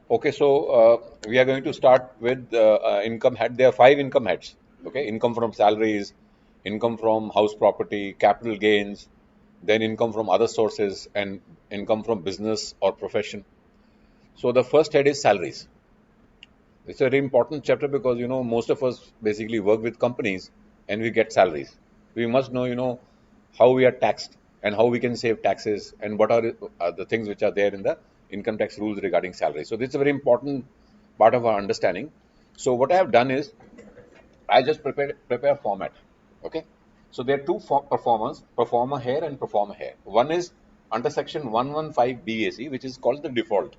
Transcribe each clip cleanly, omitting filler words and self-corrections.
Okay, so we are going to start with income head. There are five income heads. Okay, income from salaries, income from house property, capital gains, then income from other sources, and income from business or profession. So the first head is salaries. It's a very important chapter because most of us basically work with companies and we get salaries. We must know how we are taxed and how we can save taxes and what are the things which are there in the income tax rules regarding salary. So this is a very important part of our understanding. So what I have done is I just prepare a format. Okay. So there are two performers, performer here and performer here. One is under section 115 BAC, which is called the default.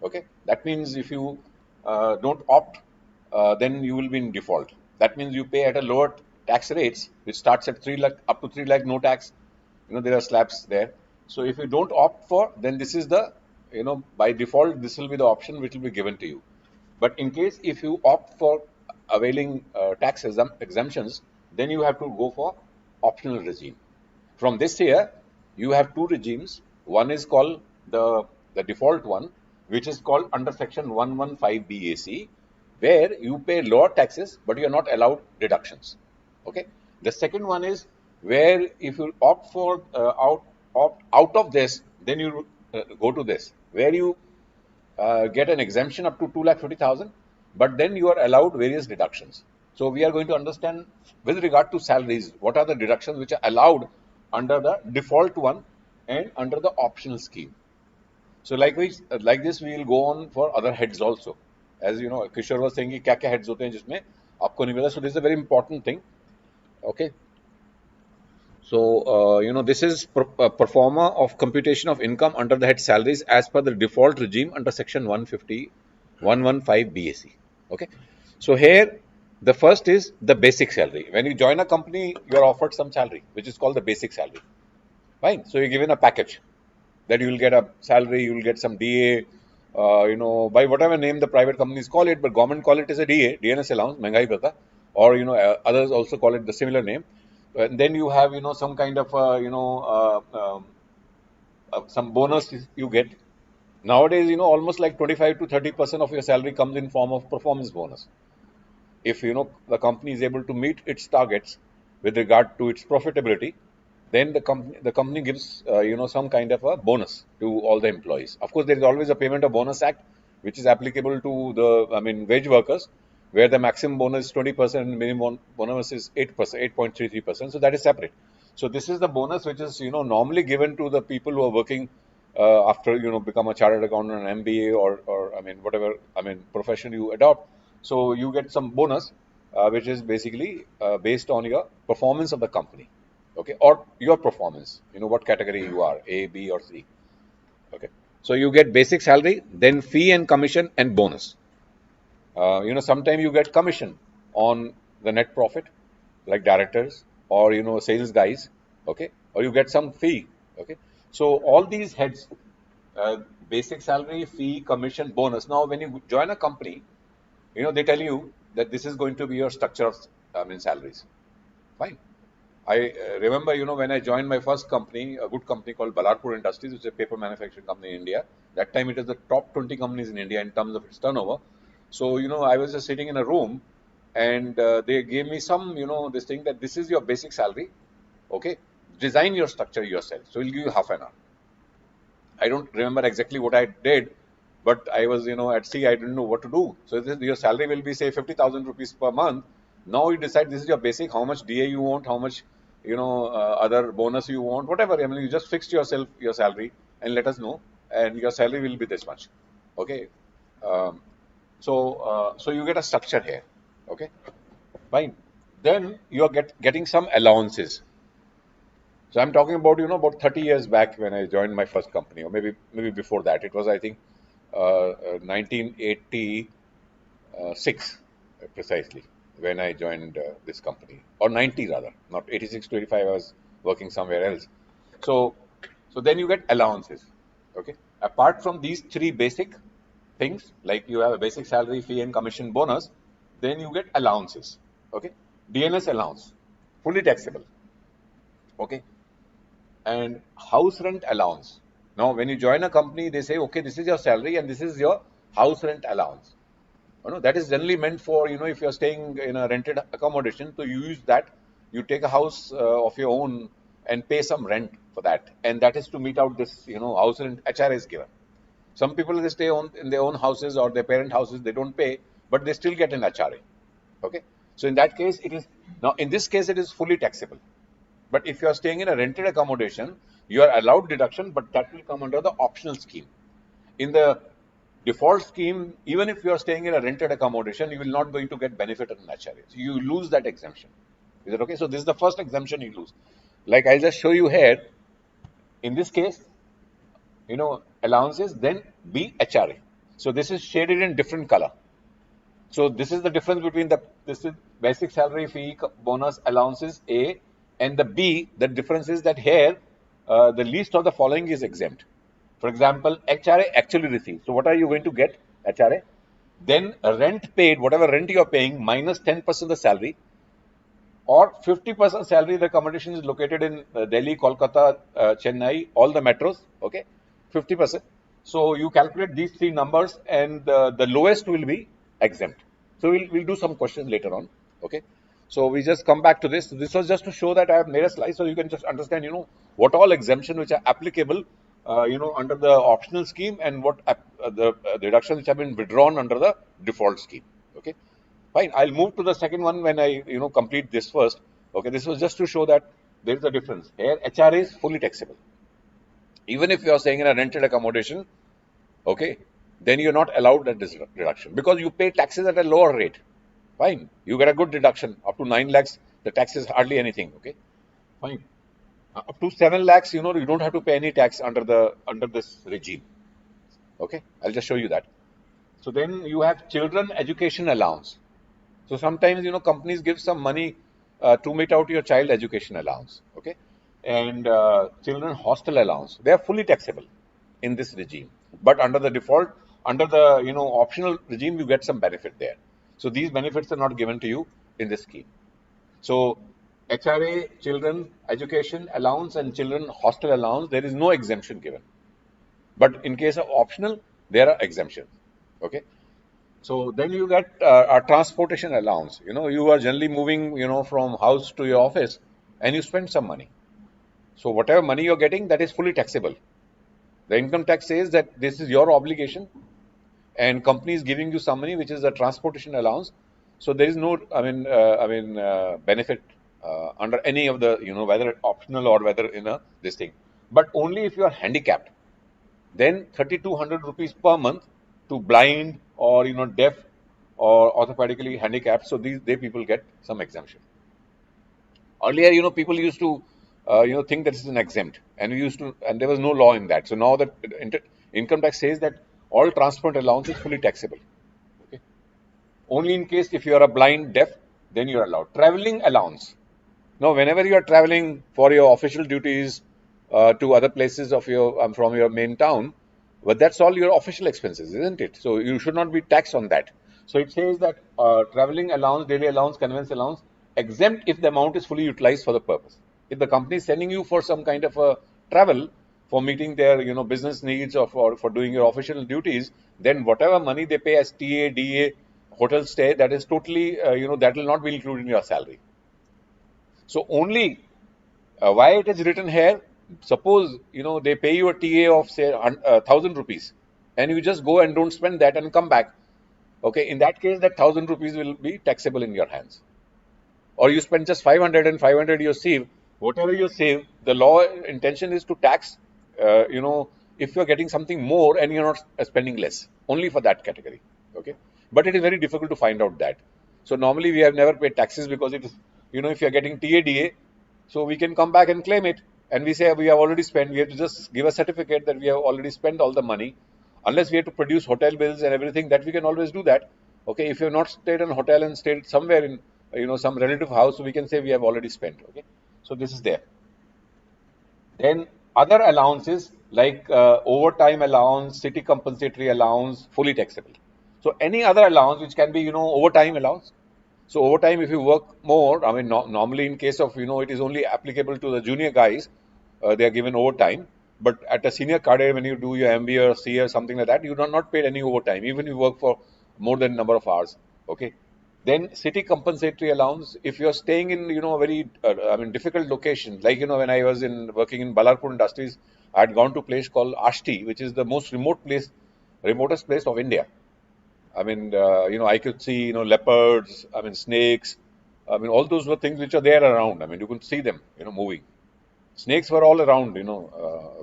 Okay, that means if you don't opt, then you will be in default. That means you pay at a lower tax rates, which starts at 3 lakh up to 3 lakh, no tax. There are slabs there. So if you don't opt for, then this is the by default this will be the option which will be given to you. But in case if you opt for availing tax exemptions, then you have to go for optional regime. From this year, you have two regimes. One is called the default one, which is called under section 115 BAC, where you pay lower taxes, but you are not allowed deductions. Okay. The second one is where if you opt for out of this, then you go to this, where you get an exemption up to 2,50,000, but then you are allowed various deductions. So we are going to understand with regard to salaries, what are the deductions which are allowed under the default one and under the optional scheme. So like this, we will go on for other heads also. As you know, Kishore was saying, कि क्या क्या heads होते हैं जिसमें आपको नहीं मिला. So this is a very important thing. Okay. So, this is performer of computation of income under the head salaries as per the default regime under section 115 BAC. Okay. So, here the first is the basic salary. When you join a company, you are offered some salary, which is called the basic salary. Fine. So, you're given a package that you will get a salary, you will get some DA, by whatever name the private companies call it, but government call it as a DA, DNS allowance, महंगाई भत्ता, or others also call it the similar name. And then you have some kind of some bonus you get. Nowadays, almost like 25 to 30% of your salary comes in form of performance bonus. If the company is able to meet its targets with regard to its profitability, then the company gives some kind of a bonus to all the employees. Of course, there is always a payment of bonus act which is applicable to the wage workers, where the maximum bonus is 20% and minimum bonus is 8%, 8.33%. So that is separate. So this is the bonus which is normally given to the people who are working after become a chartered accountant, an MBA, or whatever profession you adopt. So you get some bonus, which is basically based on your performance of the company, okay, or your performance. What category you are, A, B, or C. Okay, so you get basic salary, then fee and commission and bonus. Sometimes you get commission on the net profit, like directors or sales guys, okay, or you get some fee, okay. So all these heads, basic salary, fee, commission, bonus. Now, when you join a company, they tell you that this is going to be your structure of salaries. Fine. I remember, when I joined my first company, a good company called Balarpur Industries, which is a paper manufacturing company in India. That time it was the top 20 companies in India in terms of its turnover. So, I was just sitting in a room and they gave me some, this thing that this is your basic salary. Okay. Design your structure yourself. So, we'll give you half an hour. I don't remember exactly what I did, but I was, at sea, I didn't know what to do. So your salary will be, say, 50,000 rupees per month. Now you decide this is your basic, how much DA you want, how much, other bonus you want, whatever. You just fixed yourself, your salary, and let us know, and your salary will be this much. Okay. So you get a structure here. Okay. Fine. Then you are getting some allowances. So I'm talking about about 30 years back when I joined my first company, or maybe before that. It was, I think, 1986 precisely when I joined this company, or 90 rather, not 86 to 85. I was working somewhere else. So then you get allowances. Okay. Apart from these three basic things, like you have a basic salary, fee, and commission bonus, then you get allowances. Okay. DNS allowance, fully taxable. Okay. And house rent allowance. Now, when you join a company, they say, okay, this is your salary and this is your house rent allowance. That is generally meant for, if you're staying in a rented accommodation, so you use that, you take a house of your own and pay some rent for that. And that is to meet out this, house rent HRA is given. Some people, they stay in their own houses or their parent houses, they don't pay, but they still get an HRA. Okay. So in that case, now in this case, it is fully taxable. But if you are staying in a rented accommodation, you are allowed deduction, but that will come under the optional scheme. In the default scheme, even if you are staying in a rented accommodation, you will not going to get benefit on HRA. So you lose that exemption. Is it okay? So this is the first exemption you lose. Like I'll just show you here. In this case, allowances, then B, HRA. So this is shaded in different color. So this is the difference between this is basic salary, fee, bonus, allowances A, and the B. The difference is that here the least of the following is exempt. For example, HRA actually received. So what are you going to get? HRA. Then rent paid, whatever rent you are paying, minus 10% of the salary, or 50% salary. The accommodation is located in Delhi, Kolkata, Chennai, all the metros. Okay, 50%. So you calculate these three numbers, and the lowest will be exempt. So we'll do some questions later on. Okay. So we just come back to this. This was just to show that I have made a slide, so you can just understand, what all exemption which are applicable, under the optional scheme, and what the deductions which have been withdrawn under the default scheme. Okay. Fine. I'll move to the second one when I, complete this first. Okay. This was just to show that there is a difference. Here, HRA is fully taxable. Even if you are staying in a rented accommodation, okay, then you're not allowed that deduction because you pay taxes at a lower rate. Fine. You get a good deduction up to 9 lakhs. The tax is hardly anything. Okay. Fine. Up to 7 lakhs, you don't have to pay any tax under this regime. Okay. I'll just show you that. So then you have children education allowance. So sometimes, companies give some money to meet out your child education allowance. Okay. And children hostel allowance. They are fully taxable in this regime. But under the default, under the, optional regime, you get some benefit there. So these benefits are not given to you in this scheme. So HRA, children education allowance, and children hostel allowance, there is no exemption given. But in case of optional, there are exemptions. Okay. So then you get a transportation allowance. You are generally moving, from house to your office, and you spend some money. So whatever money you're getting, that is fully taxable. The income tax says that this is your obligation, and company is giving you some money, which is a transportation allowance. So there is no, benefit under any of the, whether optional or whether in this thing. But only if you are handicapped, then 3,200 rupees per month to blind or deaf or orthopedically handicapped. So they people get some exemption. Earlier, people used to think that it's an exempt, and and there was no law in that. So now that income tax says that all transport allowance is fully taxable. Okay. Only in case if you are a blind deaf, then you are allowed traveling allowance. Now, whenever you are traveling for your official duties to other places of from your main town, but that's all your official expenses, isn't it? So you should not be taxed on that. So it says that traveling allowance, daily allowance, conveyance allowance, exempt if the amount is fully utilized for the purpose. If the company is sending you for some kind of a travel for meeting their business needs or for doing your official duties, then whatever money they pay as TA, DA, hotel stay, that is totally that will not be included in your salary. So only why it is written here, suppose they pay you a TA of say 1,000 rupees, and you just go and don't spend that and come back. Okay, in that case, that 1,000 rupees will be taxable in your hands. Or you spend just 500 and 500 you save. Whatever you save, the law intention is to tax. If you're getting something more and you're not spending less, only for that category. Okay, but it is very difficult to find out that. So normally we have never paid taxes because it is, if you're getting TADA, so we can come back and claim it, and we say we have already spent. We have to just give a certificate that we have already spent all the money, unless we have to produce hotel bills and everything. That we can always do that. Okay, if you have not stayed in a hotel and stayed somewhere in some relative house, so we can say we have already spent. Okay, so this is there. Then other allowances like overtime allowance, city compensatory allowance, fully taxable. So any other allowance which can be overtime allowance. So overtime, if you work more, normally in case of it is only applicable to the junior guys. They are given overtime. But at a senior cadre, when you do your MBA or CA or something like that, you are not paid any overtime, even if you work for more than number of hours. Okay. Then city compensatory allowance. If you're staying in, a very, difficult location, like, when I was in working in Balarpur Industries, I had gone to a place called Ashti, which is the most remotest place of India. I mean, I could see, leopards, I mean, snakes. I mean, all those were things which are there around. I mean, you could see them, moving. Snakes were all around,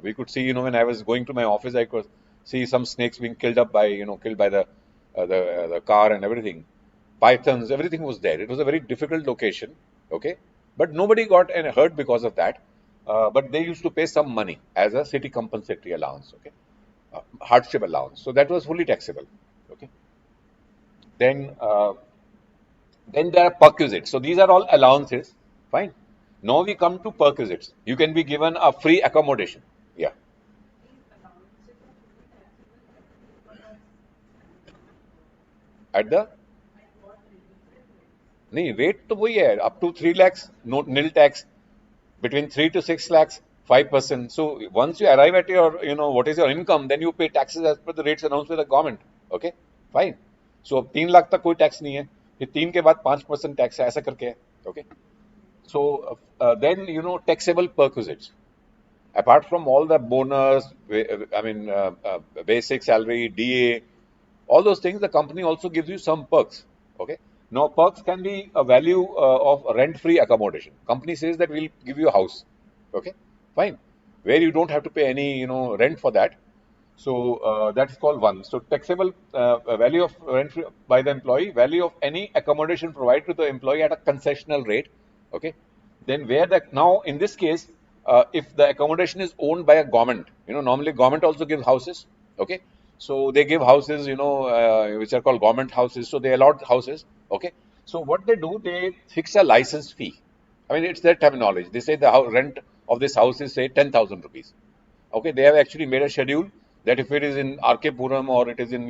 we could see, when I was going to my office, I could see some snakes being killed by the car and everything. Pythons, everything was there. It was a very difficult location, okay? But nobody got any hurt because of that. But they used to pay some money as a city compensatory allowance, okay? Hardship allowance. So that was fully taxable, okay? Then, then there are perquisites. So these are all allowances, fine. Now we come to perquisites. You can be given a free accommodation. Yeah. At the नहीं rate तो वही है up to 3 lakhs no nil tax between 3 to 6 lakhs 5%. So once you arrive at your what is your income, then you pay taxes as per the rates announced by the government. Okay, fine. So 3 lakh तक कोई tax नहीं है, फिर 3 के बाद 5% tax है, ऐसा करके है. Okay. So then taxable perquisites. Apart from all the bonus, basic salary, DA, all those things, the company also gives you some perks. Okay. Now, perks can be a value of rent-free accommodation. Company says that we'll give you a house. Okay, fine, where you don't have to pay any rent for that. So that's called one. So taxable value of rent by the employee, value of any accommodation provided to the employee at a concessional rate. Okay. Then where the now in this case, if the accommodation is owned by a government, normally government also gives houses. Okay. So they give houses, which are called government houses. So they allot houses. Okay. So what they do, they fix a license fee. I mean, it's their terminology. They say the rent of this house is say 10,000 rupees. Okay, they have actually made a schedule that if it is in RK Puram or it is in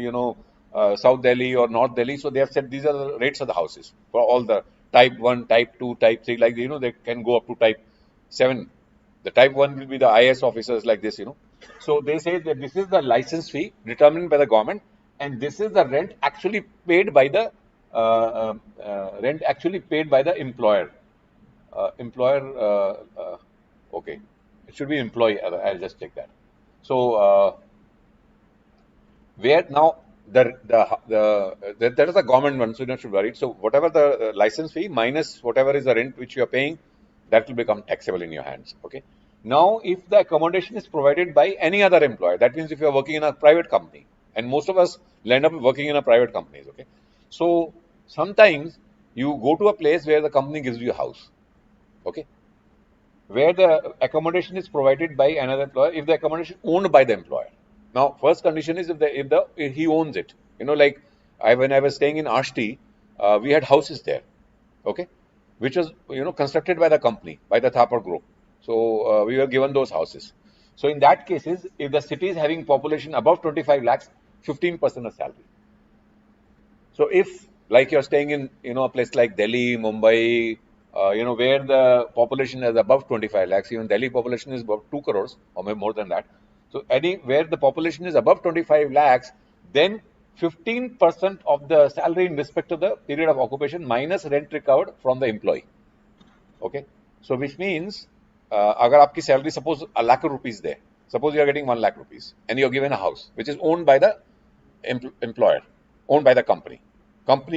South Delhi or North Delhi, so they have said these are the rates of the houses for all the type 1, type 2, type 3, like they can go up to type 7. The type 1 will be the IS officers like this. So they say that this is the license fee determined by the government, and this is the rent actually paid by the employer. Employer, okay, it should be employee. I'll just check that. So where now that is a government one, so you don't should worry. So whatever the license fee minus whatever is the rent which you are paying, that will become taxable in your hands. Okay. Now, if the accommodation is provided by any other employer, that means if you are working in a private company, and most of us land up working in a private companies. Okay. So sometimes you go to a place where the company gives you a house. Okay, where the accommodation is provided by another employer, if the accommodation owned by the employer. Now, first condition is if he owns it. Like when I was staying in Ashti, we had houses there, okay, which was constructed by the company, by the Thapar Group. So we were given those houses. So in that cases, if the city is having population above 25 lakhs, 15% of salary. So if like you're staying in a place like Delhi, Mumbai, where the population is above 25 lakhs, even Delhi population is about 2 crores or maybe more than that. So any where the population is above 25 lakhs, then 15% of the salary in respect to the period of occupation minus rent recovered from the employee. Okay, so which means अगर आपकी salary suppose a lakh rupees there, suppose you are getting 1 lakh rupees and you are given a house which is owned by the employer, owned by the company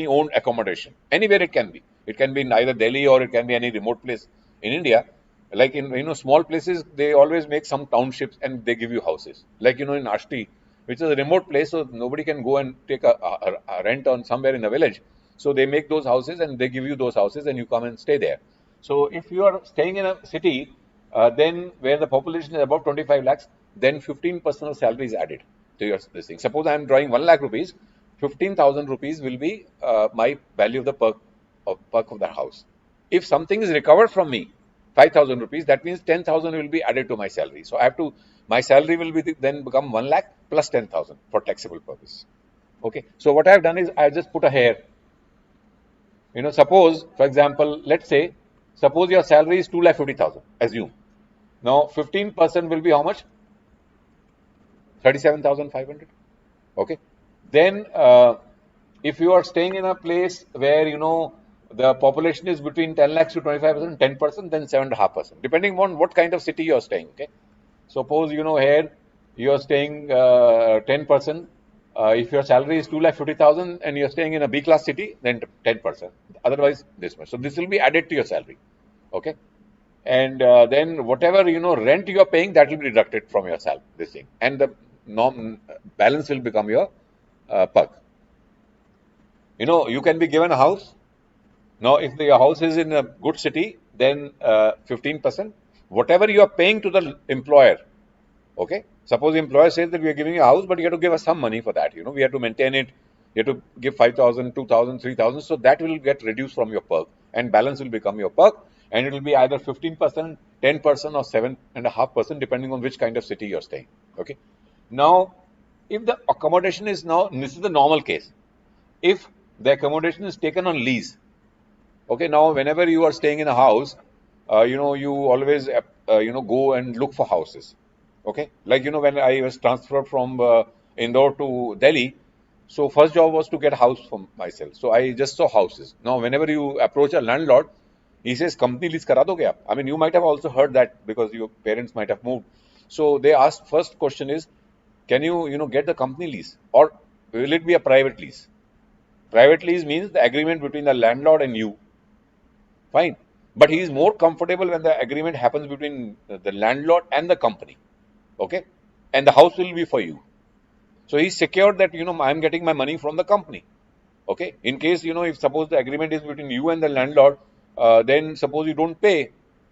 owned accommodation, anywhere it can be. It can be in either Delhi or it can be any remote place in India. Like in small places, they always make some townships and they give you houses. Like in Ashti, which is a remote place, so nobody can go and take a rent on somewhere in a village. So they make those houses and they give you those houses and you come and stay there. So if you are staying in a city, then where the population is above 25 lakhs, then 15% of salary is added to your this thing. Suppose I am drawing 1 lakh rupees, 15,000 rupees will be my value of the perk of the house. If something is recovered from me, 5,000 rupees, that means 10,000 will be added to my salary. So I have to, my salary will be then become 1 lakh plus 10,000 for taxable purpose. Okay. So what I have done is I have just put a hair. Suppose, for example, let's say, suppose your salary is 2,50,000, assume. Now 15% will be how much? 37,500. Okay. Then if you are staying in a place where the population is between 10 lakhs to 25%, 10%, then 7.5%, depending on what kind of city you are staying. Okay. Suppose here you are staying 10%. If your salary is 2,50,000 and you're staying in a B class city, then 10%. Otherwise, this much. So this will be added to your salary. Okay. And then whatever rent you are paying, that will be deducted from your salary. This thing, and the balance will become your perk. You can be given a house. Now, if the house is in a good city, then 15%. Whatever you are paying to the employer, okay. Suppose the employer says that we are giving you a house, but you have to give us some money for that. We have to maintain it. You have to give 5,000, 2,000, 3,000. So that will get reduced from your perk, and balance will become your perk, and it will be either 15%, 10%, or 7.5%, depending on which kind of city you're staying. Okay. Now, if the accommodation is this is the normal case. If the accommodation is taken on lease, okay, now whenever you are staying in a house, you always go and look for houses. Okay, like when I was transferred from Indore to Delhi, so first job was to get a house for myself. So I just saw houses. Now whenever you approach a landlord, he says company lease kara doge aap? I mean, you might have also heard that because your parents might have moved. So they asked, first question is, can you get the company lease, or will it be a private lease? Private lease means the agreement between the landlord and you. Fine. But he is more comfortable when the agreement happens between the landlord and the company. Okay. And the house will be for you. So he's secured that, I'm getting my money from the company. Okay. In case, if suppose the agreement is between you and the landlord, then suppose you don't pay,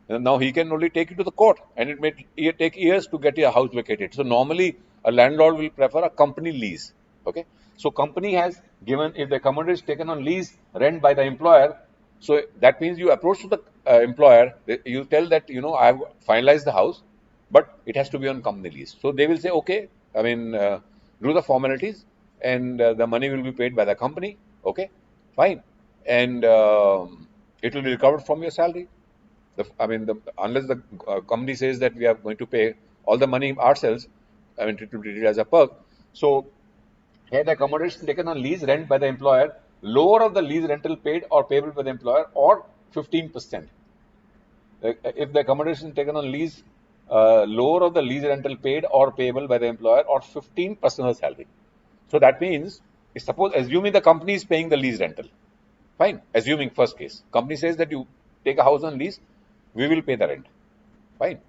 now he can only take you to the court, and it may take years to get your house vacated. So normally a landlord will prefer a company lease. Okay. So company has given, if the accommodation is taken on lease, rent by the employer, so that means you approach to the employer, you tell that, I've finalized the house, but it has to be on company lease. So they will say, okay, I mean, do the formalities, and the money will be paid by the company. Okay, fine. And it will be recovered from your salary. Unless the company says that we are going to pay all the money ourselves, I mean, it will be treated as a perk. So here the accommodation taken on lease rent by the employer, lower of the lease rental paid or payable by the employer, or 15%. If the accommodation taken on lease, lower of the lease rental paid or payable by the employer, or 15% of salary. So that means, suppose assuming the company is paying the lease rental, fine. Assuming first case, company says that you take a house on lease, we will pay the rent, fine.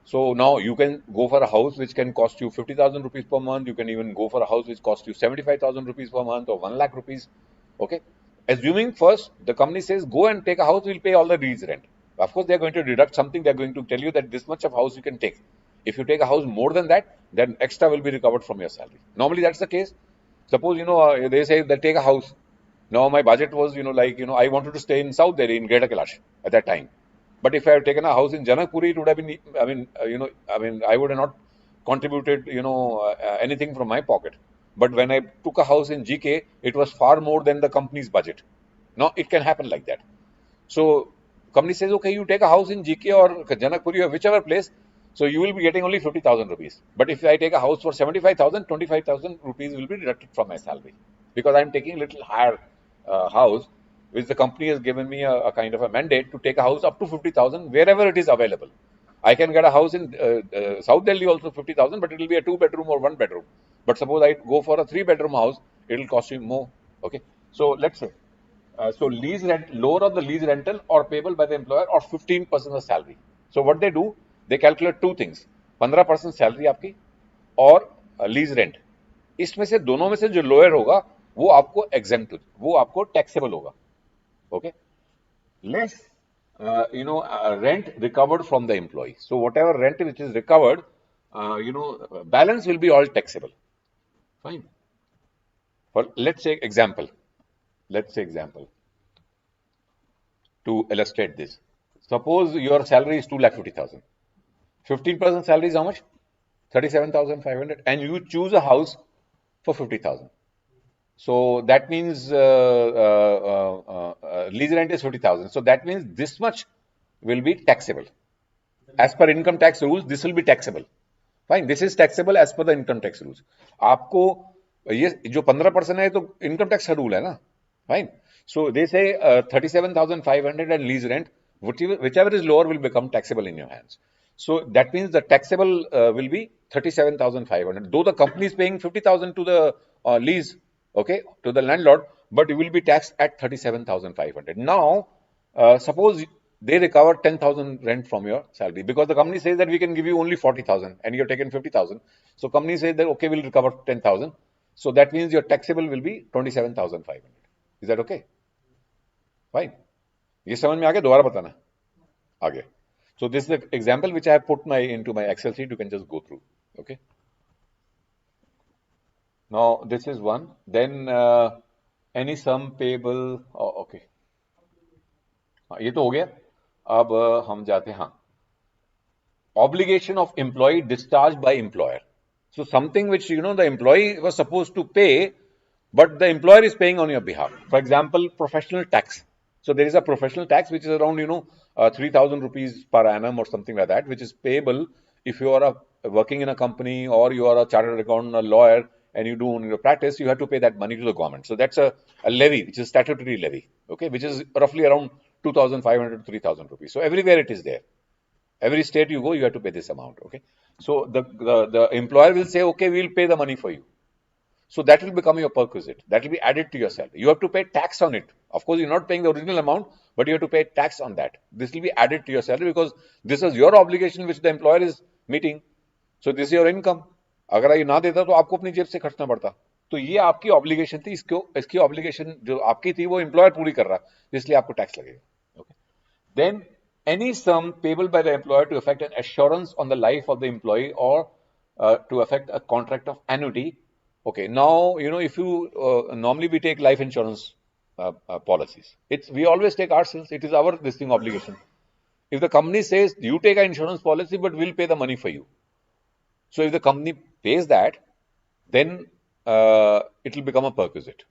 So now you can go for a house which can cost you 50,000 rupees per month. You can even go for a house which costs you 75,000 rupees per month, or 1 lakh rupees. Okay. Assuming first the company says go and take a house, we'll pay all the lease rent. Of course, they're going to deduct something. They're going to tell you that this much of house you can take. If you take a house more than that, then extra will be recovered from your salary. Normally that's the case. Suppose, they say that take a house. Now my budget was, I wanted to stay in South Delhi, in Greater Kailash at that time. But if I had taken a house in Janakpuri, it would have been, I would have not contributed, anything from my pocket. But when I took a house in GK, it was far more than the company's budget. Now it can happen like that. So company says, okay, you take a house in GK or Janakpuri or whichever place, so you will be getting only 50,000 rupees. But if I take a house for 75,000, 25,000 rupees will be deducted from my salary, because I'm taking a little higher house, which the company has given me a kind of a mandate to take a house up to 50,000 wherever it is available. I can get a house in South Delhi also 50,000, but it will be a 2-bedroom or 1-bedroom. But suppose I go for a 3-bedroom house, it will cost me more. Okay. So let's say, so lease rent, lower of the lease rental or payable by the employer, or 15% of salary. So what they do, they calculate two things: 15% salary आपकी, और lease rent. इसमें से दोनों में से जो lower होगा वो आपको एग्जेम्प्ट, वो आपको टैक्सेबल होगा. Okay, less rent recovered from the employee. So whatever rent which is recovered, balance will be all taxable. Fine. For let's say example. Let's say example to illustrate this. Suppose your salary is 2,50,000. 15% salary is how much? 37,500. And you choose a house for 50,000. So that means lease rent is 50,000. So that means this much will be taxable. As per income tax rules, this will be taxable. Fine, this is taxable as per the income tax rules. आपको ये जो 15% है तो income tax का rule है ना, fine. सो दे से 37,500 and lease rent, whichever is lower will become taxable in your hands. So that means the taxable will be 37,500. Though the company is paying 50,000 to the lease, okay, to the landlord, but you will be taxed at 37,500. Now, suppose they recover 10,000 rent from your salary because the company says that we can give you only 40,000 and you're taken 50,000. So company says that okay, we'll recover 10,000. So that means your taxable will be 27,500. Is that okay? Fine. ये समझ में आ गया? दोबारा बताना आगे. So this is the example which I have put my into my Excel sheet. You can just go through. Okay. Now this is one. Then any sum payable. Oh, okay. हाँ, ये तो हो गया. अब हम जाते हैं, हाँ, obligation of employee discharged by employer. So something which the employee was supposed to pay, but the employer is paying on your behalf. For example, professional tax. So there is a professional tax which is around 3,000 rupees per annum or something like that, which is payable if you are working in a company or you are a chartered accountant, a lawyer, and you do in your practice, you have to pay that money to the government. So that's a levy, which is statutory levy, okay, which is roughly around 2,500 to 3,000 rupees. So everywhere it is there. Every state you go, you have to pay this amount. Okay. So the employer will say, okay, we'll pay the money for you. So that will become your perquisite. That will be added to your salary. You have to pay tax on it. Of course, you're not paying the original amount, but you have to pay tax on that. This will be added to your salary because this is your obligation which the employer is meeting. So this is your income. अगर ये ना देता तो आपको अपनी जेब से खर्चना पड़ता. तो ये आपकी ऑब्लिगेशन थी. इसकी ऑब्लिगेशन जो आपकी थी वो एम्प्लॉयर पूरी कर रहा, इसलिए आपको टैक्स लगेगा. Okay. Then any sum payable by the employer to effect an assurance on the life of the employee or to effect a contract of annuity. Okay, now if you normally we take life insurance policies. We always take ourselves. It is our this thing obligation. If the company says you take an insurance policy, but we'll pay the money for you. So if the company pays that, then it will become a perquisite.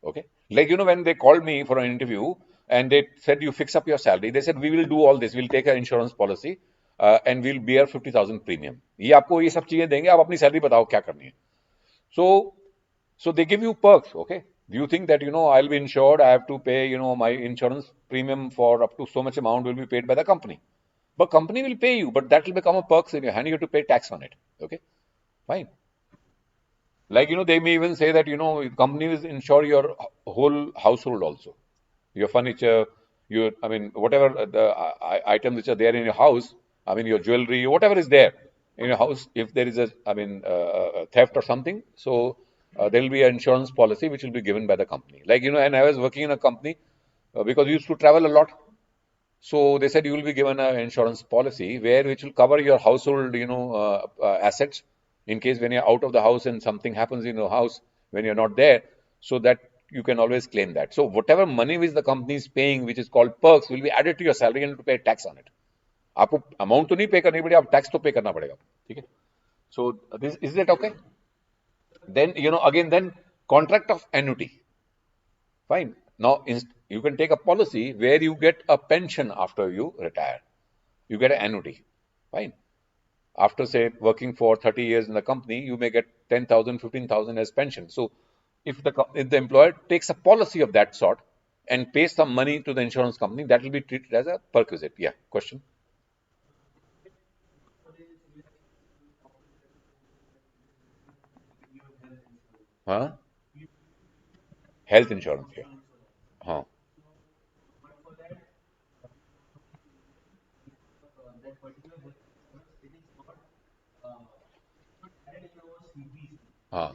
Okay. Like, when they called me for an interview and they said, you fix up your salary. They said, we will do all this. We'll take an insurance policy and we'll bear 50,000 premium. ये आपको ये सब चीजें देंगे, आप अपनी salary बताओ क्या करनी है. So they give you perks. Okay. Do you think that, I'll be insured, I have to pay, my insurance premium for up to so much amount will be paid by the company. But company will pay you, but that will become a perks in your hand. You have to pay tax on it. Okay. Fine. Like, they may even say that, companies insure your whole household also. Your furniture, whatever items which are there in your house, your jewelry, whatever is there in your house, if there is theft or something, so there will be an insurance policy which will be given by the company. Like, and I was working in a company because we used to travel a lot. So they said you will be given an insurance policy which will cover your household, assets in case when you're out of the house and something happens in your house when you're not there, so that you can always claim that. So whatever money which the company is paying, which is called perks, will be added to your salary and you have to pay tax on it. आपको amount तो नहीं पे करनी पड़ेगी, आप tax तो pay करना पड़ेगा, ठीक है? So this is it okay? Then again then contract of annuity. Fine. Now you can take a policy where you get a pension after you retire. You get an annuity. Fine. After say working for 30 years in the company, you may get 10,000, 15,000 as pension. So if the employer takes a policy of that sort and pays some money to the insurance company, that will be treated as a perquisite. Yeah. Question? Huh? Health insurance. Yeah. Huh. Huh.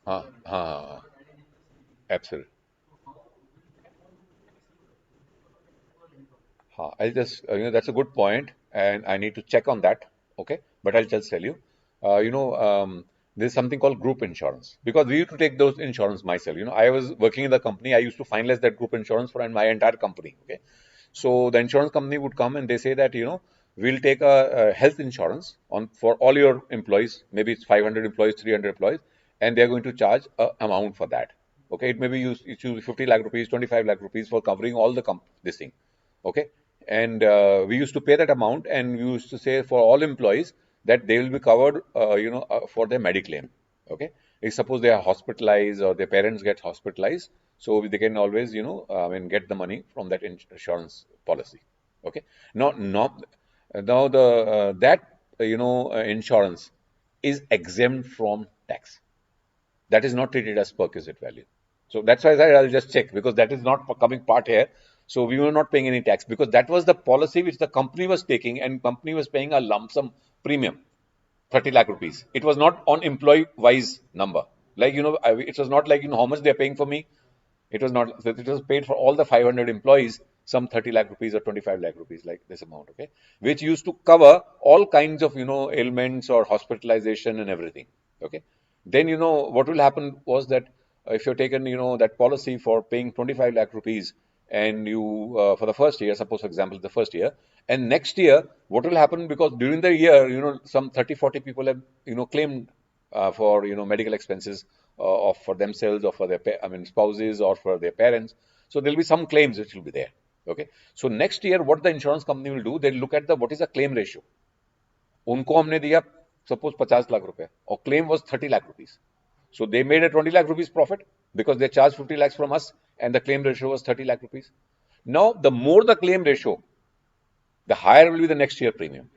Huh. Huh. Absolutely. I'll just, that's a good point, and I need to check on that. Okay, but I'll just tell you, there's something called group insurance because we used to take those insurance myself. I was working in the company. I used to finalize that group insurance for my entire company. Okay, so the insurance company would come and they say that we'll take a health insurance on for all your employees. Maybe it's 500 employees, 300 employees, and they're going to charge a amount for that. Okay, it may be used. It's usually 50 lakh rupees, 25 lakh rupees for covering all the this thing. Okay, and we used to pay that amount, and we used to say for all employees that they will be covered, for their mediclaim. Okay, if suppose they are hospitalized or their parents get hospitalized, so they can always, get the money from that insurance policy. Okay, now the that insurance is exempt from tax. That is not treated as perquisite value. So that's why I said I'll just check, because that is not coming part here. So we were not paying any tax because that was the policy which the company was taking, and company was paying a lump sum premium, 30 lakh rupees. It was not on employee wise number. Like, it was not like, how much they're paying for me. It was not, it was paid for all the 500 employees, some 30 lakh rupees or 25 lakh rupees, like this amount, okay, which used to cover all kinds of, ailments or hospitalization and everything, okay. Then, what will happen was that if you're taken, that policy for paying 25 lakh rupees, and you, for the first year, suppose, for example, the first year, and next year, what will happen, because during the year, some 30, 40 people have, claimed for medical expenses of for themselves or for their spouses or for their parents. So there'll be some claims which will be there. Okay. So next year, what the insurance company will do, they'll look at the what is the claim ratio. उनको हमने दिया suppose 50 lakh रुपए और claim was 30 lakh rupees. So they made a 20 lakh rupees profit because they charged 50 lakhs from us and the claim ratio was 30 lakh rupees. Now, the more the claim ratio, the higher will be the next year premium.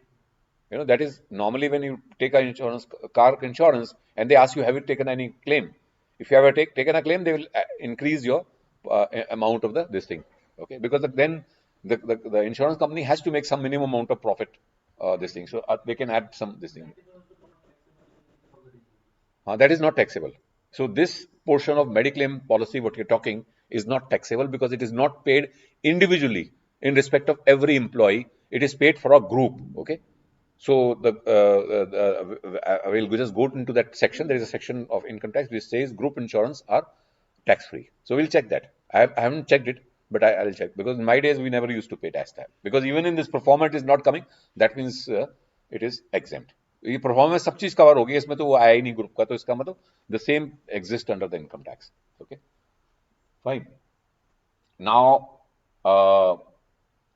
That is normally when you take a insurance, car insurance, and they ask you, have you taken any claim? If you have taken a claim, they will increase your amount of this thing. Okay, because then the insurance company has to make some minimum amount of profit. This thing, so they can add some this thing. That is not taxable. So this portion of Mediclaim policy, what you're talking, is not taxable because it is not paid individually in respect of every employee. It is paid for a group. Okay. So I will just go into that section. There is a section of income tax which says group insurance are tax free. So we'll check that. I haven't checked it, but I'll check, because in my days we never used to pay tax. Because even in this performance is not coming, that means it is exempt. ये performance सब चीज cover होगी, इसमें तो वो आया ही नहीं group का, तो इसका मतलब the same exist under the income tax. Okay, fine. Now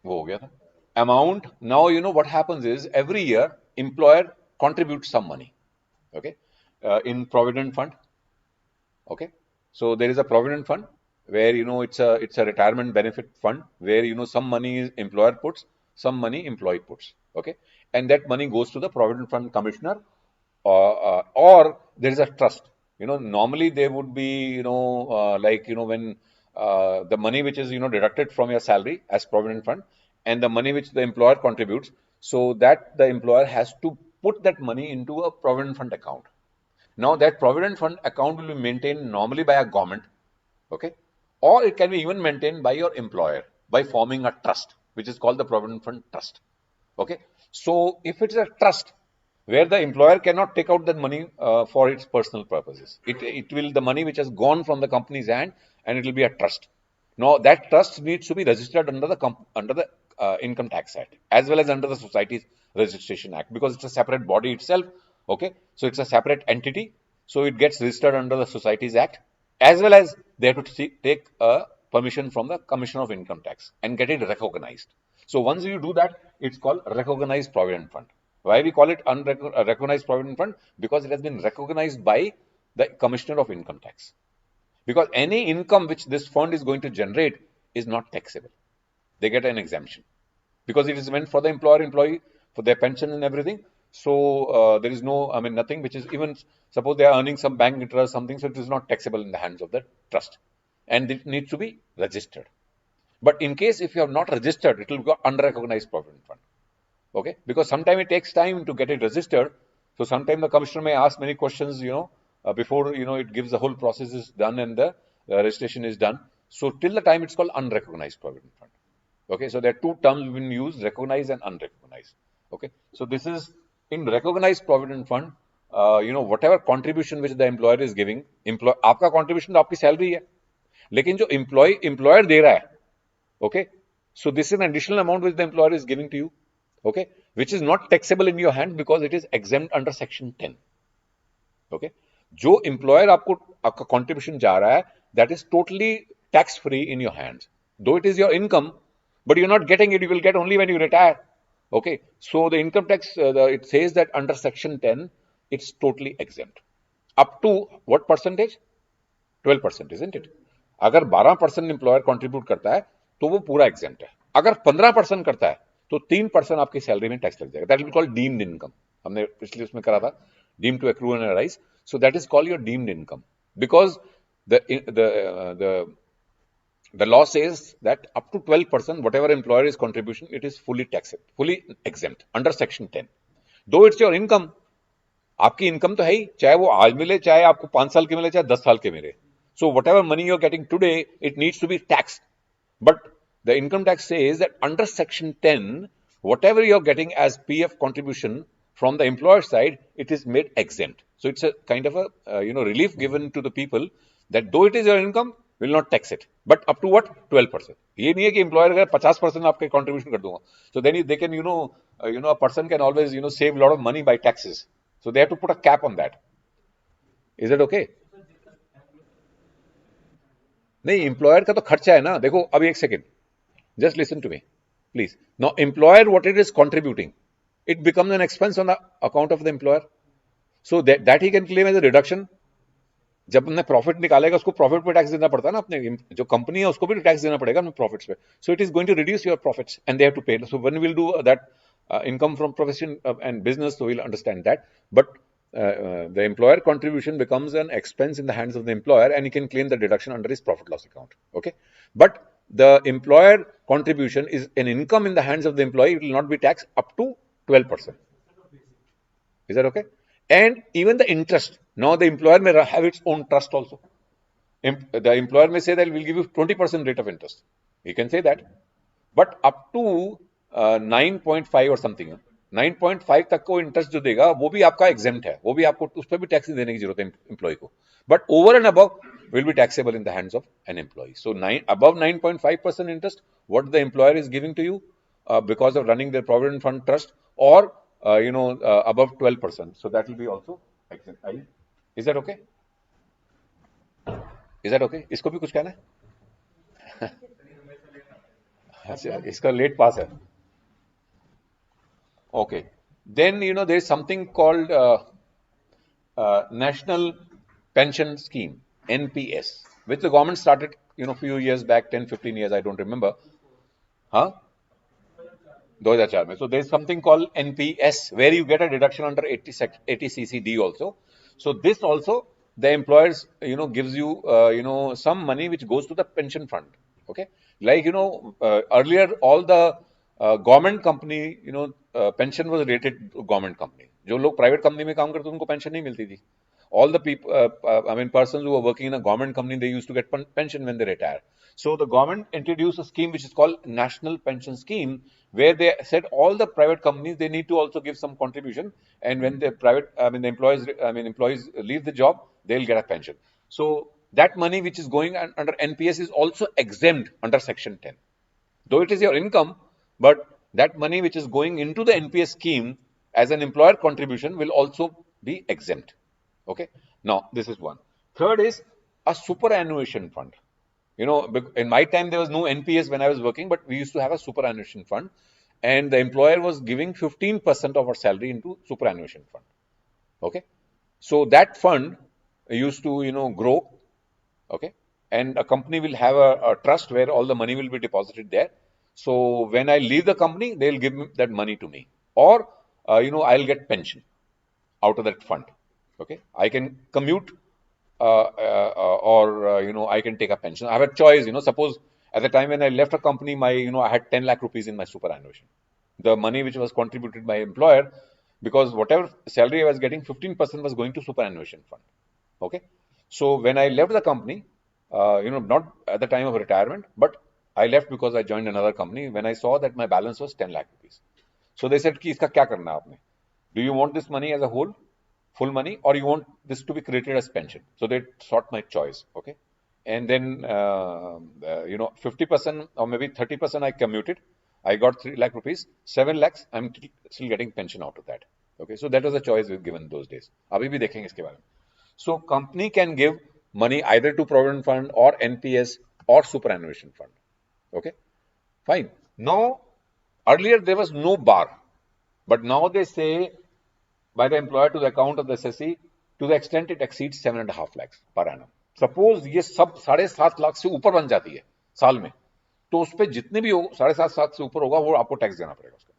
वो हो गया था amount. Now, what happens is every year employer contributes some money, okay, in provident fund. Okay, so there is a provident fund where it's a retirement benefit fund where some money is employer puts, some money employee puts. Okay, and that money goes to the provident fund commissioner, or there is a trust. Normally there would be like when the money which is deducted from your salary as provident fund, and the money which the employer contributes, so that the employer has to put that money into a provident fund account. Now, that provident fund account will be maintained normally by a government, okay, or it can be even maintained by your employer by forming a trust, which is called the provident fund trust. Okay, so if it's a trust where the employer cannot take out that money for its personal purposes, it will, the money which has gone from the company's hand, and it will be a trust. Now, that trust needs to be registered under the Income Tax Act as well as under the Societies Registration Act, because it's a separate body itself. Okay, so it's a separate entity, so it gets registered under the Societies Act, as well as they have to take a permission from the Commissioner of Income Tax and get it recognized. So once you do that, it's called recognized provident fund. Why we call it unrecognized provident fund? Because it has been recognized by the Commissioner of Income Tax. Because any income which this fund is going to generate is not taxable. They get an exemption because it is meant for the employer-employee, for their pension and everything. So there is no, nothing which is, even suppose they are earning some bank interest, something, so it is not taxable in the hands of the trust, and it needs to be registered. But in case if you have not registered, it will go unrecognized provident fund. Okay, because sometimes it takes time to get it registered. So sometimes the commissioner may ask many questions, before it gives the whole process is done and the registration is done. So till the time it's called unrecognized provident fund. Okay, so there are two terms when used, recognized and unrecognized. Okay, so this is in recognized provident fund. Whatever contribution which the employer is giving, आपका contribution तो आपकी salary है, लेकिन जो employer दे रहा है, okay, so this is an additional amount which the employer is giving to you, okay, which is not taxable in your hand because it is exempt under section 10. Okay, जो employer आपका contribution जा रहा है, that is totally tax free in your hands, though it is your income, but you're not getting it. You will get only when you retire. Okay, so the income tax, it says that under section 10, it's totally exempt. Up to what percentage? 12%, isn't it? अगर 12% employer contribute करता है तो वो पूरा exempt है. अगर 15% करता है तो 3% आपकी सैलरी में टैक्स लग जाएगा. That will call deemed income. हमने पिछले उसमें करा था deem to accrue and arise. So that is called your deemed income because the the the law says that up to 12%, whatever employer is contribution, it is fully taxed, fully exempt under section 10. Though it's your income, आपकी income तो है ही, चाहे वो आज मिले, चाहे आपको 5 साल के मिले, चाहे 10 साल के मिले. So whatever money you're getting today, it needs to be taxed. But the income tax says that under section 10, whatever you're getting as PF contribution from the employer side, it is made exempt. So it's a kind of a relief given to the people that though it is your income, will not tax it. But up to what? 12%. ये नहीं है कि employer अगर 50% आपके contribution कर दूंगा. So then they can, a person can always, save a lot of money by taxes. So they have to put a cap on that. Is that okay? नहीं, employer का तो खर्चा है ना. देखो अभी एक second. Just listen to me, please. Now, employer, what it is contributing, it becomes an expense on the account of the employer. So that he can claim as a reduction. जब हमने प्रॉफिट निकालेगा उसको profit पे tax देना पड़ता है ना. अपने जो कंपनी है उसको भी टैक्स देना पड़ेगा अपने प्रॉफिट्स पे. So it is going to reduce your profits and they have to pay. So when will do that income from profession and business, so we'll understand that. But the employer contribution becomes an expense in the hands of the employer and he can claim the deduction under his profit loss account. Okay, but the employer contribution is an income in the hands of the employee. It will not be taxed up to 12%. Is that okay? And even the interest. Now the employer may have its own trust also. The employer may say that we'll give you 20% rate of interest. He can say that. But up to 9.5 or something, 9.5 तक को interest जो देगा वो भी आपका exempt है. वो भी आपको उस पर भी टैक्स देने की जरूरत है एम्प्लॉय को. But over and above will be taxable in the hands of an employee. So above 9.5% interest, what the employer is giving to you because of running their provident fund trust, or above 12%. So that will be also exempt. Is that okay? Is that okay? इसको भी कुछ कहना है? अच्छा, इसका late पास है. Okay. Then there is something called National Pension Scheme, NPS, which the government started few years back, 10-15 years, I don't remember. Huh? 2004 में. So there is something called NPS where you get a deduction under 80 CCD also. So this also the employers gives you some money which goes to the pension fund. Okay, like earlier all the government company pension was rated government company. जो लोग private company में काम करते थे उनको pension नहीं मिलती थी. All the people, I mean, persons who are working in a government company, they used to get pension when they retire. So the government introduced a scheme which is called National Pension Scheme, where they said all the private companies, they need to also give some contribution, and when the employees leave the job, they'll get a pension. So that money which is going under NPS is also exempt under Section 10. Though it is your income, but that money which is going into the NPS scheme as an employer contribution will also be exempt. Okay. Now, this is one. Third is a superannuation fund. In my time, there was no NPS when I was working, but we used to have a superannuation fund, and the employer was giving 15% of our salary into superannuation fund. Okay. So that fund used to, grow. Okay. And a company will have a trust where all the money will be deposited there. So when I leave the company, they'll give that money to me, or I'll get pension out of that fund. Okay, I can commute, or I can take a pension. I have a choice. Suppose at the time when I left a company, I had 10 lakh rupees in my superannuation. The money which was contributed by employer, because whatever salary I was getting, 15% was going to superannuation fund. Okay, so when I left the company, not at the time of retirement, but I left because I joined another company. When I saw that my balance was 10 lakh rupees, so they said, "कि इसका क्या करना है आपने? Do you want this money as a whole, full money, or you want this to be created as pension?" So they sought my choice. Okay, and then 50% or maybe 30% I commuted. I got 3 lakh rupees, 7 lakhs. I'm still getting pension out of that. Okay, so that was the choice we given those days. अभी भी देखेंगे इसके बारे में. So company can give money either to provident fund or NPS or superannuation fund. Okay, fine. Now, earlier there was no bar. But now they say by the employer to the account of the SSC to the extent it exceeds 7.5 lakhs per annum. Suppose ये सब 7.5 लाख से ऊपर बन जाती है साल में, तो उस पर जितने भी हो 7.5 लाख से ऊपर होगा वो आपको टैक्स देना पड़ेगा उसका.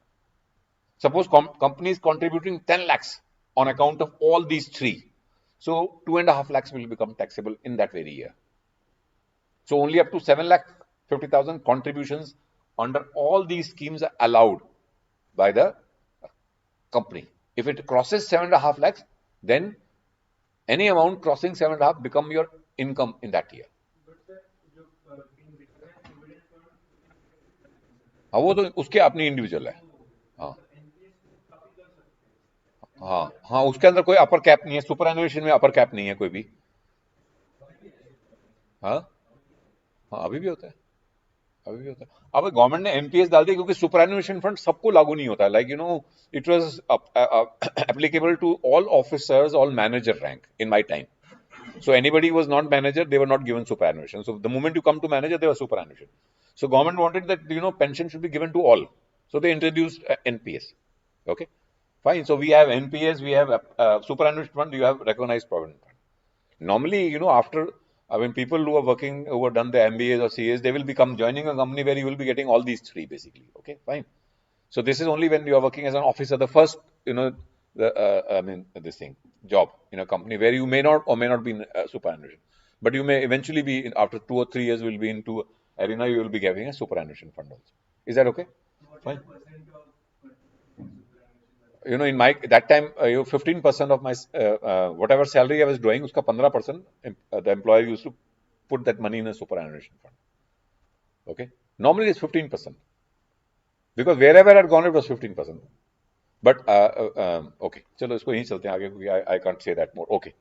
Suppose company is contributing 10 lakhs on account of all these three. So 2.5 lakhs will become taxable in that very year. So only up to 7 lakh 50,000 contributions under all these schemes are allowed by the company. If it crosses 7.5 lakhs, then any amount crossing 7.5 become your income in that year. हाँ वो तो उसके अपनी individual है. हाँ हाँ हाँ उसके अंदर कोई अपर कैप नहीं है. सुपर एनुएशन में अपर कैप नहीं है कोई भी. हाँ हाँ अभी भी होता है. अभी भी होता है. अब गवर्नमेंट ने एमपीएस डाल दिया क्योंकि सुपरएनुएशन फंड सबको लागू नहीं होता. Like it was applicable to all officers, all manager rank in my time. So anybody who was not manager, they were not given superannuation. So the moment you come to manager, they were superannuation. So government wanted that pension should be given to all. So they introduced NPS. Okay, fine. So we have NPS, we have superannuation fund, you have recognized provident fund. Normally, after people who are working, who have done the MBAs or CAs, they will become joining a company where you will be getting all these three basically. Okay, fine. So this is only when you are working as an officer, the first, this thing, job in a company where you may not or may not be in superannuation, but you may eventually be after 2 or 3 years will be into arena, you will be getting a superannuation fund also. Is that okay? Fine. In my that time, 15% of my whatever salary I was drawing, uska 15% the employer used to put that money in a superannuation fund. Okay, normally it's 15% because wherever I had gone, it was 15%. But okay, चलो इसको यहीं चलते हैं आगे क्योंकि I can't say that more. Okay.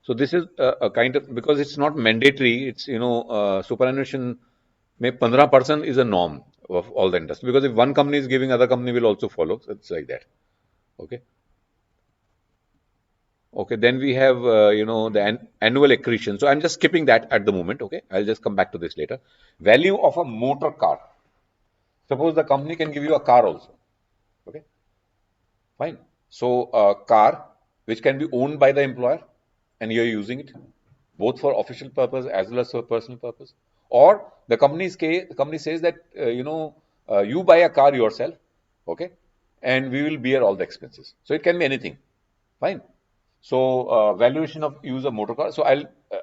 So this is a kind of, because it's not mandatory. It's superannuation. May 15% is a norm of all the industry, because if one company is giving, other company will also follow. So it's like that. Okay. Okay. Then we have the annual accretion. So I'm just skipping that at the moment. Okay. I'll just come back to this later. Value of a motor car. Suppose the company can give you a car also. Okay. Fine. So a car which can be owned by the employer and you're using it both for official purpose as well as for personal purpose, or the company says that you buy a car yourself, okay, and we will bear all the expenses. So it can be anything. Fine. So valuation of use of motor car. So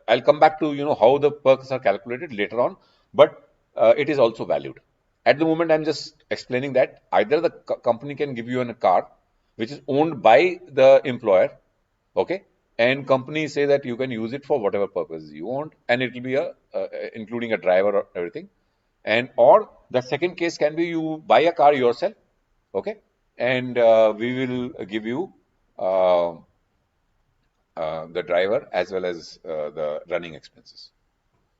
I'll come back to how the perks are calculated later on, but it is also valued. At the moment, I'm just explaining that either the company can give you a car which is owned by the employer, okay, and companies say that you can use it for whatever purpose you want, and it will be including a driver or everything. And or the second case can be you buy a car yourself, okay, and we will give you the driver as well as the running expenses.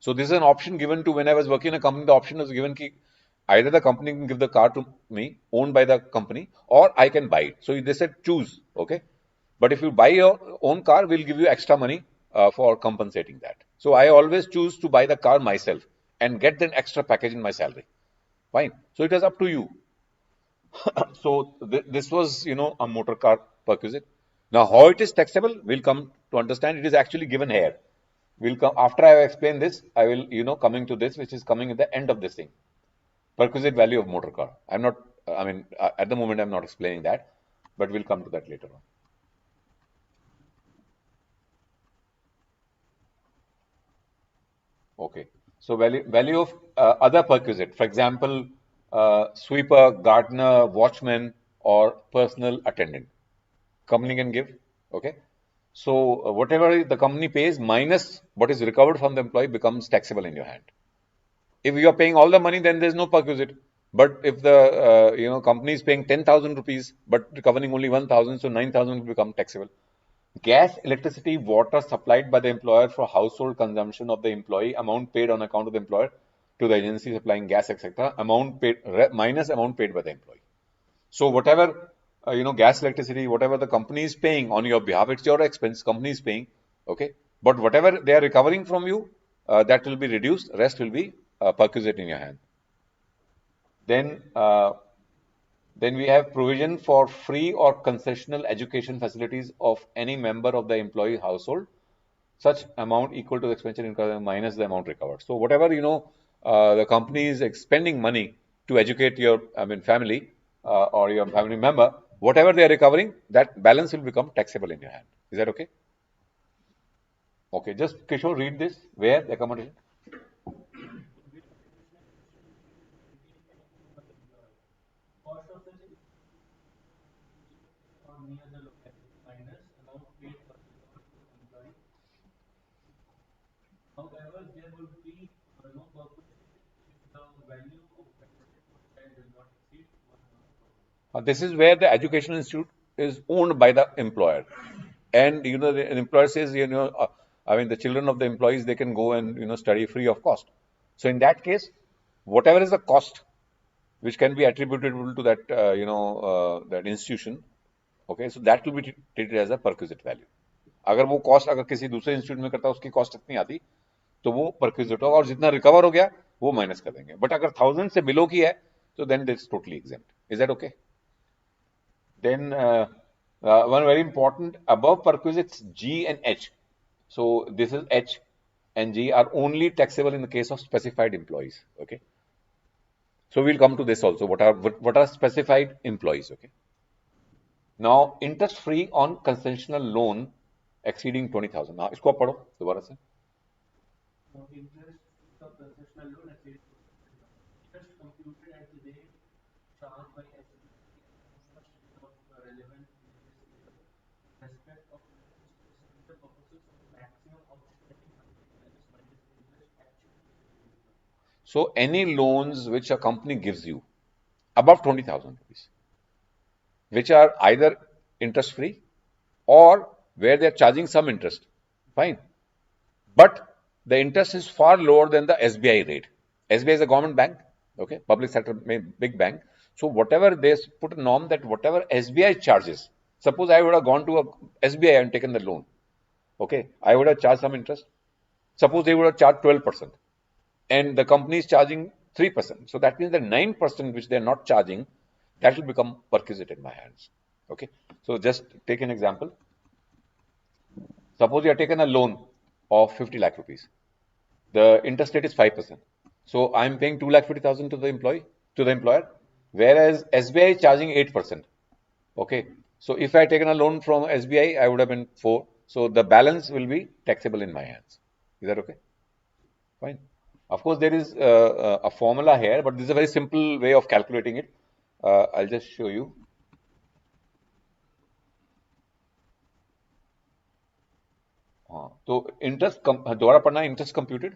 So this is an option given to when I was working in a company. The option was given ki either the company can give the car to me, owned by the company, or I can buy it. So they said choose, okay. But if you buy your own car, we'll give you extra money for compensating that. So I always choose to buy the car myself and get that extra package in my salary. Fine. So it is up to you. So this was, a motor car perquisite. Now, how it is taxable, we'll come to understand. It is actually given here. We'll come after I have explained this. I will, coming to this, which is coming at the end of this thing. Perquisite value of motor car. I'm not. At the moment, I'm not explaining that, but we'll come to that later on. Okay. So value of other perquisite, for example, sweeper, gardener, watchman, or personal attendant. Company can give. Okay. So whatever the company pays minus what is recovered from the employee becomes taxable in your hand. If you are paying all the money, then there's no perquisite. But if the company is paying 10,000 rupees but recovering only 1,000, so 9,000 will become taxable. Gas, electricity, water supplied by the employer for household consumption of the employee, amount paid on account of the employer to the agency supplying gas, etc. Amount paid minus amount paid by the employee. So whatever gas, electricity, whatever the company is paying on your behalf, it's your expense. Company is paying, okay. But whatever they are recovering from you, that will be reduced. Rest will be perquisite in your hand. Then, then we have provision for free or concessional education facilities of any member of the employee household, such amount equal to the expenditure incurred minus the amount recovered. So whatever the company is expending money to educate your, I mean, family or your family member, whatever they are recovering, that balance will become taxable in your hand. Is that okay? Okay, just Kishore, read this. Where the accommodation? This is where the educational institute is owned by the employer, and the employer says, I mean, the children of the employees, they can go and study free of cost. So in that case, whatever is the cost which can be attributable to that that institution, okay, so that will be treated as a perquisite value. अगर वो cost अगर किसी दूसरे institute में करता है उसकी cost इतनी आती तो वो परक्विजिट होगा और जितना रिकवर हो गया वो माइनस कर देंगे बट अगर 1000 से बिलो की है तो then it's totally exempt is that okay then one very important above perquisites G and H. So this is H and G are only taxable in the case of specified employees. Okay. So we'll come to this also. What are specified employees? Okay. Now interest free on concessional loan exceeding 20,000. Now इसको आप पढ़ो दोबारा से. So any loans which a company gives you above 20,000 rupees, which are either interest free or where they are charging some interest, fine. But the interest is far lower than the SBI rate. SBI is a government bank, okay, public sector big bank. So whatever they put a norm that whatever SBI charges, suppose I would have gone to a SBI and taken the loan, okay, I would have charged some interest. Suppose they would have charged 12%, and the company is charging 3%. So that means the 9% which they are not charging, that will become perquisite in my hands. Okay. So just take an example. Suppose you have taken a loan of 50 lakh rupees. The interest rate is 5%. So I'm paying 2,50,000 to the employer, whereas SBI is charging 8%. Okay. So if I had taken a loan from SBI, I would have been 4. So the balance will be taxable in my hands. Is that okay? Fine. Of course, there is a formula here, but this is a very simple way of calculating it. I'll just show you. तो interest दोबारा पढ़ना interest computed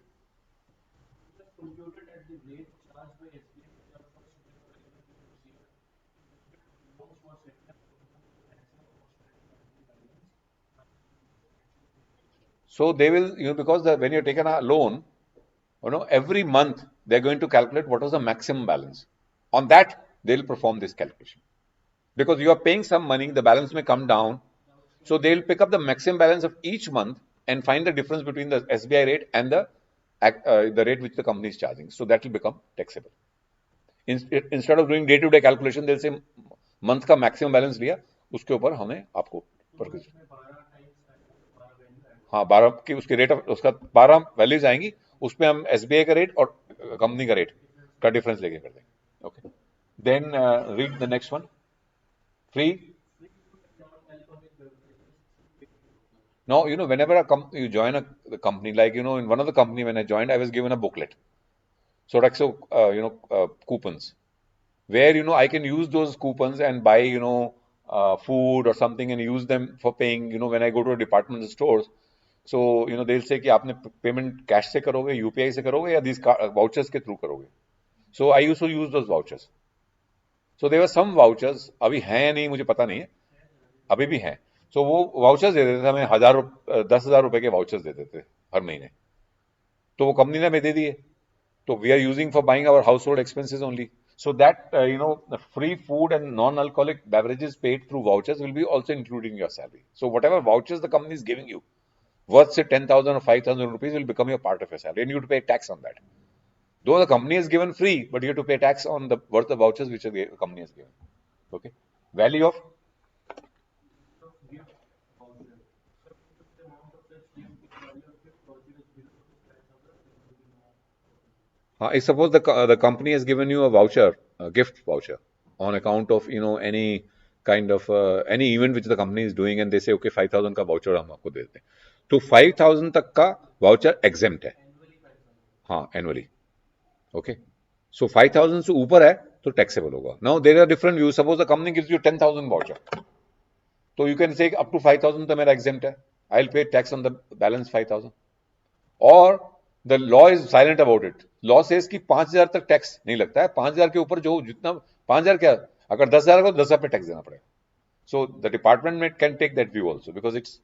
so they will because when you're taken a loan every month they're going to calculate what was the maximum balance. On that they'll perform this calculation because you are paying some money, the balance may come down, so they'll pick up the maximum balance of each month and find the difference between the SBI rate and the rate which the company is charging. So that will become taxable. Instead of doing day-to-day calculation, they'll say month का maximum balance लिया, उसके ऊपर हमें आपको हाँ 12 की उसके rate उसका 12 वैल्यूज आएंगी, उसमें हम SBI का रेट और कंपनी का रेट का डिफरेंस लेके कर देंगे. Okay. Then read the next one. Free. Now, whenever you join the company, like, in one of the company when I joined, I was given a booklet. So, like, coupons, where, I can use those coupons and buy, food or something and use them for paying, when I go to a department stores. So, they'll say कि आपने payment cash से करोगे, UPI से करोगे या these vouchers के through करोगे. So, I used to use those vouchers. So, there were some vouchers, अभी हैं या नहीं मुझे पता नहीं है, अभी भी हैं. So वो वाउचर्स दे देते थे हमें 10,000 रुपए के वाउचर्स दे देते हर महीने, तो वो कंपनी ने हमें दे दिए, तो we are using for buying our household expenses only. So that free food and non-alcoholic beverages paid through vouchers will be also included in your salary. So whatever vouchers the company is giving you, worth say 10,000 or 5,000 rupees, will become your part of your salary, and you have to pay tax on that. Though the company is given free, but you have to pay tax on the worth of vouchers which the company has given. Okay. Value of I suppose the company has given you a voucher, a gift voucher, on account of any kind of any event which the company is doing, and they say okay 5,000 का voucher हम आपको दे देते हैं, तो 5,000 तक का voucher exempt है, हाँ annually, okay, so 5,000 से ऊपर है तो taxable होगा. Now there are different views. Suppose the company gives you 10,000 voucher, so you can say up to 5,000 तो मेरा exempt है, I'll pay tax on the balance 5,000. और the law is silent about it. Law says कि 5,000 तक tax नहीं लगता है, 5,000 के ऊपर जो जितना 5,000 क्या, अगर 10,000 को 10,000 पे टैक्स देना पड़ेगा. So the department can take that view also because it's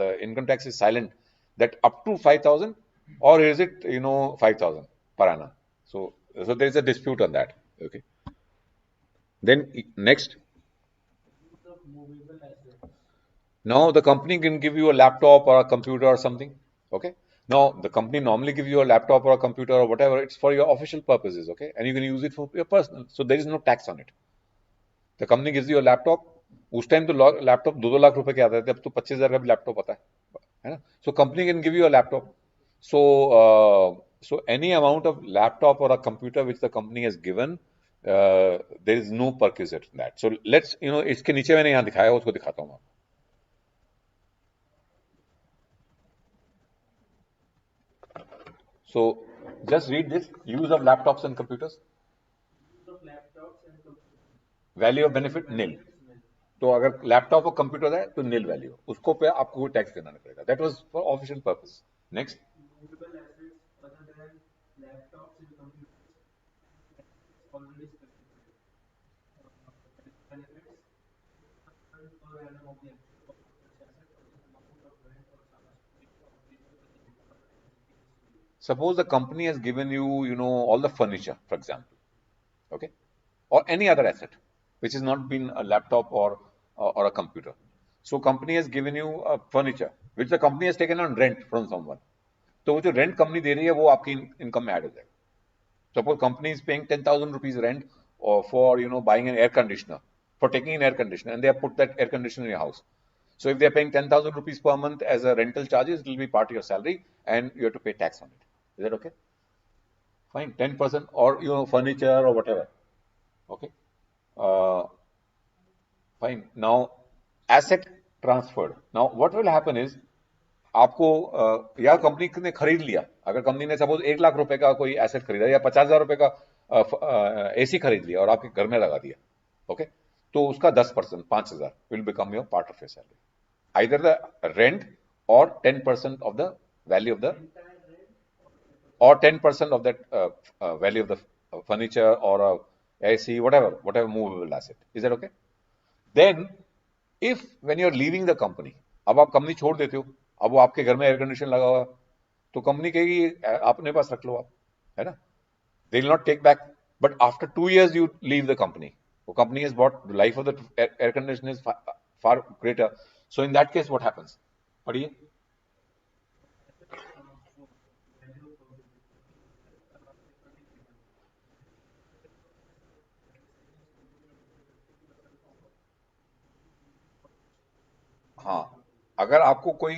the income tax is silent that up to 5,000 or is it 5,000 per annum. So there is a dispute on that. Okay. Then next, now the company can give you a laptop or a computer or something. Okay. Now the company normally gives you a laptop or a computer or whatever. It's for your official purposes. Okay, and you can use it for your personal. So there is no tax on it. The company gives you a laptop. उस time तो laptop 2-2 lakh रुपए के आते थे, अब तो 25,000 का भी लैपटॉप आता है ना. So company can give you a laptop. So so any amount of laptop or a computer which the company has given, there is no perquisite in that. So let's इसके नीचे मैंने यहाँ दिखाया उसको दिखाता हूँ. So just read this: use of laptops and computers. Value of benefit nil. तो अगर लैपटॉप और कंप्यूटर है तो नील वैल्यू, उसको पे आपको कोई टैक्स देना नहीं पड़ेगा. That was for official purpose. Next, suppose the company has given you all the furniture, for example, okay, or any other asset which has not been a laptop or a computer. So company has given you a furniture which the company has taken on rent from someone. तो वो जो rent company दे रही है वो आपकी income में add हो जाएगा. Suppose company is paying 10,000 rupees rent or for buying an air conditioner, for taking an air conditioner, and they have put that air conditioner in your house. So if they are paying 10,000 rupees per month as a rental charges, it will be part of your salary and you have to pay tax on it. Is that okay? Fine, 10% or furniture or whatever. Okay. Uh, Fine. Now asset transferred. Now what will happen is आपको या company ने खरीद लिया, अगर company ने suppose 1 lakh रुपए का कोई एसेट खरीदा या 50,000 रुपए का एसी खरीद लिया और आपके घर में लगा दिया, ओके, तो उसका 10%, 5,000 will become your part of your salary, either the rent और 10% of the value of the or 10% of that value of the furniture or a AC, whatever movable asset. Is that okay? Then, if when you are leaving the company, अब आप company छोड़ देते हो, अब वो आपके घर में एयर कंडीशन लगा हुआ, तो कंपनी कहेगी अपने पास रख लो आप, है ना. They will not take back. But after 2 years, you leave the company. The company has bought the life of the air conditioner is far greater. So in that case, what happens? पढ़िए. हाँ, अगर आपको कोई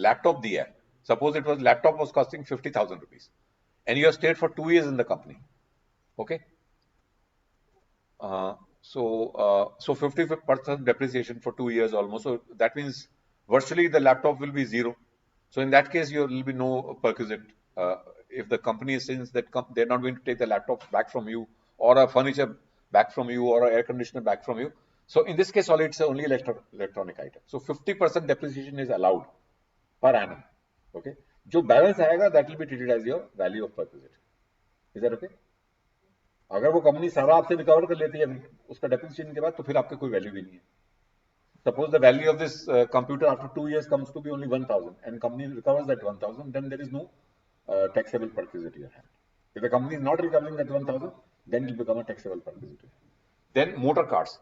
laptop दिया है, suppose it was laptop was costing 50,000 rupees and you have stayed for 2 years in the company, okay, so 50% depreciation for 2 years almost, so that means virtually the laptop will be zero. So in that case there will be no perquisite if the company says that they're not going to take the laptop back from you or a furniture back from you or an air conditioner back from you. So in this case it's only electronic item, so 50% depreciation is allowed per annum. Okay, जो balance आएगा that will be treated as your value of perquisite. Is that okay? अगर वो company सारा आपसे recover कर लेती है उसका डेप्रिसिएशन के बाद, तो फिर आपके कोई वैल्यू भी नहीं है. Suppose the value of this computer after 2 years comes to be only 1,000 and company recovers that 1,000, then there is no taxable perquisite in your hand. If the company is not recovering that 1,000, then it will become a taxable perquisite. Then motor cars.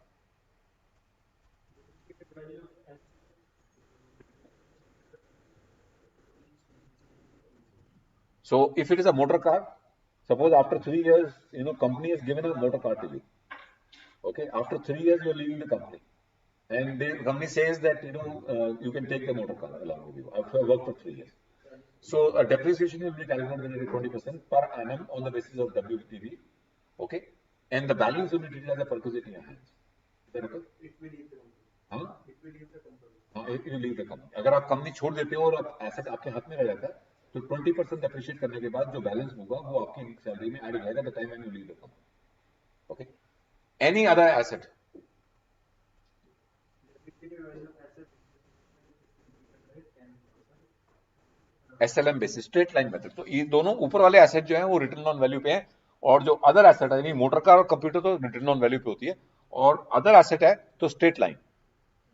So if it is a motor car, suppose after 3 years, company has given a motor car to you. Okay, after 3 years you're leaving the company, and the company says that you can take the motor car along with you after work for 3 years. So depreciation will be calculated at 20% per annum on the basis of WTV. Okay, and the balance will be treated as a perquisite in your hands. Is that okay? हाँ हाँ, if you leave the company, अगर आप company छोड़ देते हो और आप asset आपके हाथ में रह जाता है, तो 20% डेप्रिशिएट करने के बाद जो बैलेंस होगा वो आपकी सैलरी में ऐड हो जाएगा the time when you leave the company. Okay, any other asset. SLM basis, straight line method. तो ये दोनों ऊपर वाले एसेट जो है वो रिटर्न ऑन वैल्यू पे है, और जो अदर एसेट है, यानी मोटर कार और कंप्यूटर, तो रिटर्न ऑन वैल्यू पे होती है, और अदर एसेट है तो स्ट्रेट लाइन.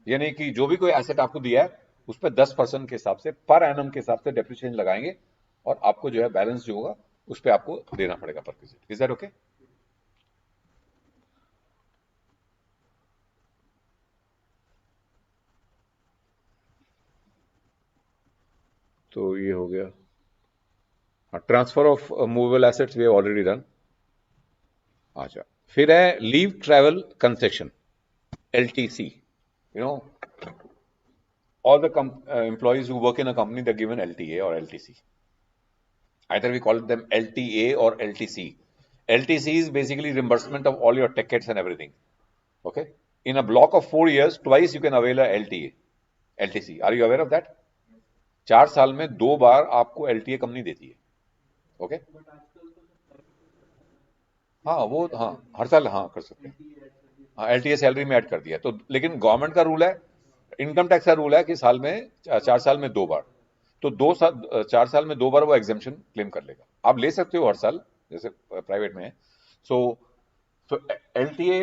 यानी कि जो भी कोई एसेट आपको दिया है उस पर 10% के हिसाब से पर एनम के हिसाब से डेप्रिसिएशन लगाएंगे, और आपको जो है बैलेंस जो होगा उस पर आपको देना पड़ेगा पर विजिट. Is that okay? तो ये हो गया. Transfer of movable assets we have already done. अच्छा, फिर है leave travel concession, LTC. You know all the employees who work in a company, they're given LTA or LTC. Either we call them LTA or LTC. LTC is basically reimbursement of all your tickets and everything. Okay? In a block of 4 years, twice you can avail a LTA, LTC. Are you aware of that? 4 साल में 2 बार आपको LTA company देती है. Okay? हाँ, वो हाँ हर साल हाँ कर सकते हैं. हाँ, LTA सैलरी में ऐड कर दिया तो, लेकिन गवर्नमेंट का रूल है, इनकम टैक्स का रूल है कि साल में 4 साल में 2 बार. तो 4 साल में 2 बार वो एग्जेम्पशन क्लेम कर लेगा. आप ले सकते हो हर साल, जैसे प्राइवेट में है. सो LTA,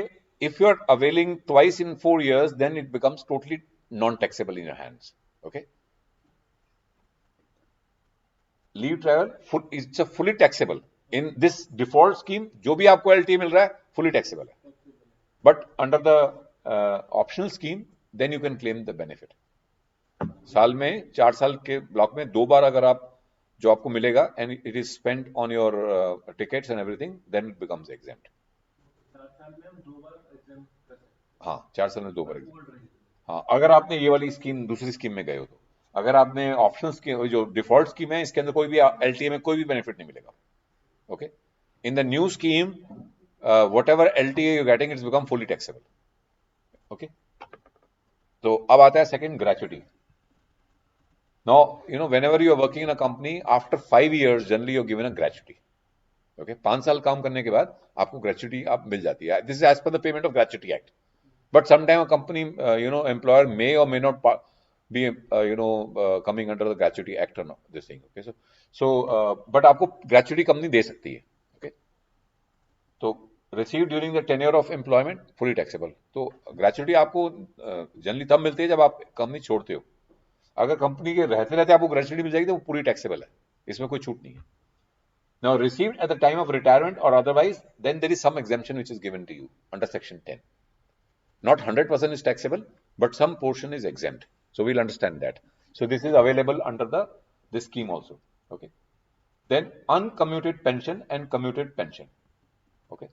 if you are availing twice in 4 years, then it becomes totally non-taxable in your hands. Okay? Leave travel, it's a fully taxable. In this default scheme, जो भी आपको LTA मिल रहा है, fully taxable है. But under the optional scheme, then you can claim the benefit. साल में 4 साल के ब्लॉक में 2 बार अगर आप जो आपको मिलेगा, and it is spent on your tickets and everything, then it becomes exempt. हाँ, 4 साल में 2 बार exempt. हाँ, अगर आपने ये वाली स्कीम दूसरी स्कीम में गए हो तो. अगर आपने ऑप्शनल स्कीम, जो डिफॉल्ट स्कीम है, इसके अंदर कोई भी LTA में कोई भी बेनिफिट नहीं मिलेगा. Okay, in the new scheme what ever LTA you getting, it's become fully taxable. Okay, तो अब आता है second, gratuity. Now, whenever you are working in a company, after 5 years, generally you're given a gratuity. Okay, 5 साल काम करने के बाद आपको gratuity आप मिल जाती है. This is as per the Payment of Gratuity Act. But sometime a company, employer may or may not be, coming under the Gratuity Act or not. This thing. Okay, but आपको gratuity company दे सकती है. Okay, तो received during the tenure of employment, fully taxable. तो gratuity आपको generally तब मिलती है जब आप कंपनी छोड़ते हो. अगर कंपनी के रहते रहते आपको ग्रेचुटी मिल जाएगी तो वो पूरी टैक्सेबल है, इसमें कोई छूट नहीं है. Now received at the time of retirement और otherwise, then there is some exemption which is given to you under section 10. Not 100% is taxable, but some portion is exempt. So we'll understand that. So this is available under this scheme also. Okay, then uncommuted pension and commuted pension. Okay,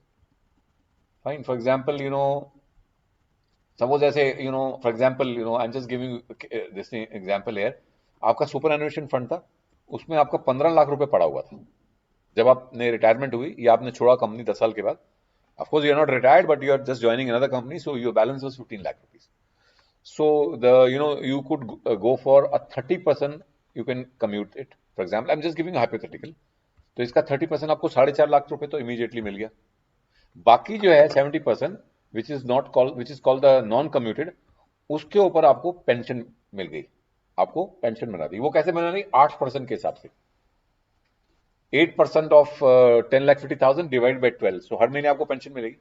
fine. For example, suppose ऐसे, for example, I am just giving this example here. आपका super एनुएशन fund था, उसमें आपका 15 लाख रुपए पड़ा हुआ था जब आपने रिटायरमेंट हुई या आपने छोड़ा कंपनी 10 साल के बाद. Of course you are not retired, but you are just joining another company, so your balance was 15 lakh rupees. So you could go for a 30%, you can commute it. For example, I'm just giving a hypothetical. तो इसका 30% आपको 4.5 लाख रुपए तो immediately मिल गया. बाकी जो है 70%, which is called the non commuted, उसके ऊपर आपको पेंशन मिल गई. आपको पेंशन बना दी. वो कैसे बना दी? 8% के हिसाब से. 8% ऑफ 10,50,000 डिवाइड बाई 12. सो हर महीने आपको पेंशन मिलेगी.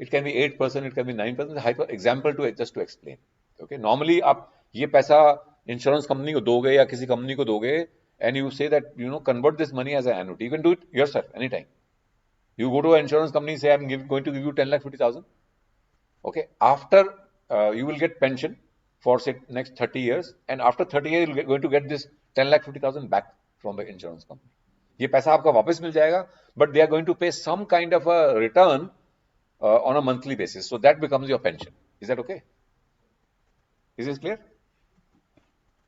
It can be 8%, it can be 9%. Example to just to explain. Okay, normally आप ये पैसा इंश्योरेंस कंपनी को दोगे या किसी कंपनी को दोगे, and you say that convert this money as an annuity. You can do it yourself any time. You go to an insurance company, say I'm going to give you 10,50,000. Okay, after you will get pension for say next 30 years, and after 30 years you're going to get this 10,50,000 back from the insurance company. ये पैसा आपका वापस मिल जाएगा, but they are going to pay some kind of a return on a monthly basis. So that becomes your pension. Is that okay? Is this clear?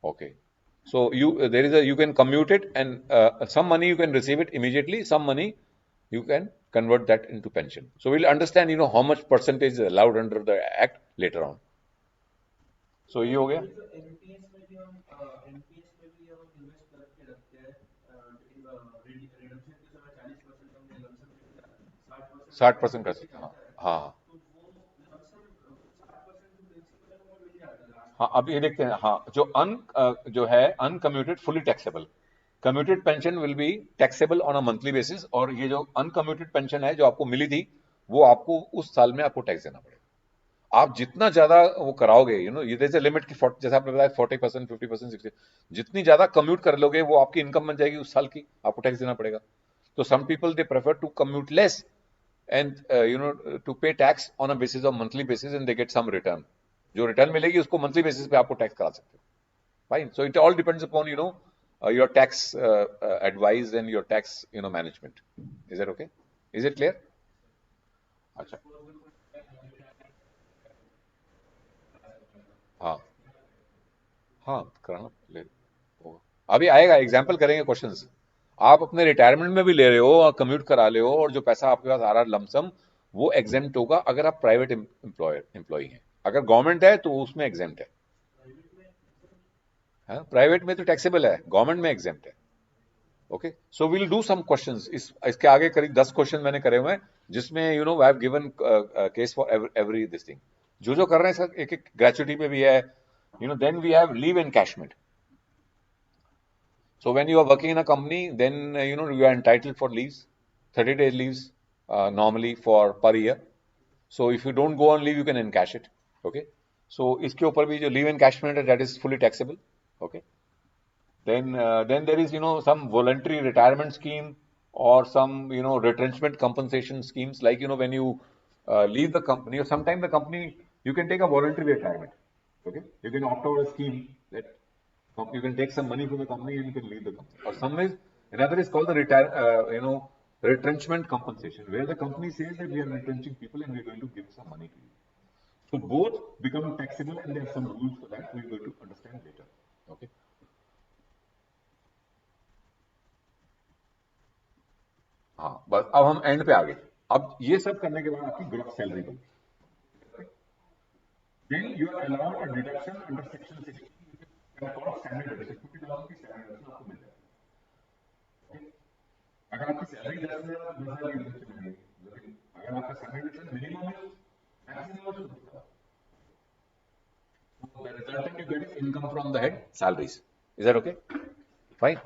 Okay. So there is a, you can commute it, and some money you can receive it immediately. Some money you can convert that into pension. So we'll understand, how much percentage is allowed under the act later on. So ये हो गया. साठ percent कर सकते हैं. हाँ. हाँ. हाँ, अब ये देखते हैं. हाँ, जो है uncommuted fully taxable. Commuted pension will be taxable on a monthly basis, और ये जो अनकम्यूटेड पेंशन है जो आपको मिली थी, वो आपको उस साल में आपको टैक्स देना पड़ेगा. आप जितना ज्यादा वो कराओगे, ये जैसे लिमिट की, जैसे आपने बताया 40%, 50%, 60, जितनी ज्यादा कम्यूट कर लोगे वो आपकी इनकम बन जाएगी उस साल की, आपको टैक्स देना पड़ेगा. तो some people they prefer to commute less and to pay tax on a basis of monthly basis, and they get some return. जो रिटर्न मिलेगी उसको मंथली बेसिस पे आपको टैक्स करा सकते हो. Fine. So it all depends upon your tax advice and your tax management. Is that okay? Is it clear? अच्छा. हाँ. हाँ, कराना ले होगा. अभी आएगा, एग्जाम्पल करेंगे क्वेश्चंस. आप अपने रिटायरमेंट में भी ले रहे हो और कम्यूट करा ले हो, और जो पैसा आपके पास आ रहा है लमसम, वो एग्जेम्प्ट होगा अगर आप प्राइवेट एम्प्लॉय हैं. अगर गवर्नमेंट है तो उसमें एग्जेम्प्ट है. हाँ, प्राइवेट में तो टैक्सेबल है, गवर्नमेंट में एग्जेम्प्ट है. Okay. So will do some questions. इसके आगे करीब 10 क्वेश्चन मैंने करे हुए हैं, जिसमें I have given case for every this thing. जो कर रहे हैं सर, एक एक ग्रेचुटी पे भी है. Then we have leave encashment. So when you are working in a company, then you are entitled for leaves, 30 days leaves normally for per year. So if you don't go on leave, you can encash it. Okay. So इसके ऊपर भी जो leave encashment है, that is fully taxable. Okay. Then there is some voluntary retirement scheme, or some retrenchment compensation schemes, like when you leave the company, or sometime the company, you can take a voluntary retirement. Okay. You can opt out a scheme that you can take some money from the company and you can leave the company. Or some is another is called the retrenchment compensation, where the company says that we are retrenching people and we are going to give some money to you. So both become taxable, and there are some rules for that we are going to understand later. Okay. हाँ, बस अब हम and पे आ गए. अब ये सब करने के बाद आपकी ग्रॉस सैलरी बनती है. Then you are allowed a deduction under section 60 called standard deduction. 50,000 की स्टैंडर्ड डिडक्शन आपको मिल जाएगा. अगर आपकी सैलरी 10,000 की डिडक्शन मिलेगी, लेकिन अगर आपका सैलरी डिडक्शन मिनिमम है, मैक्सिमम है, तो the resultant you get is income from the head salaries. Is that okay? Fine.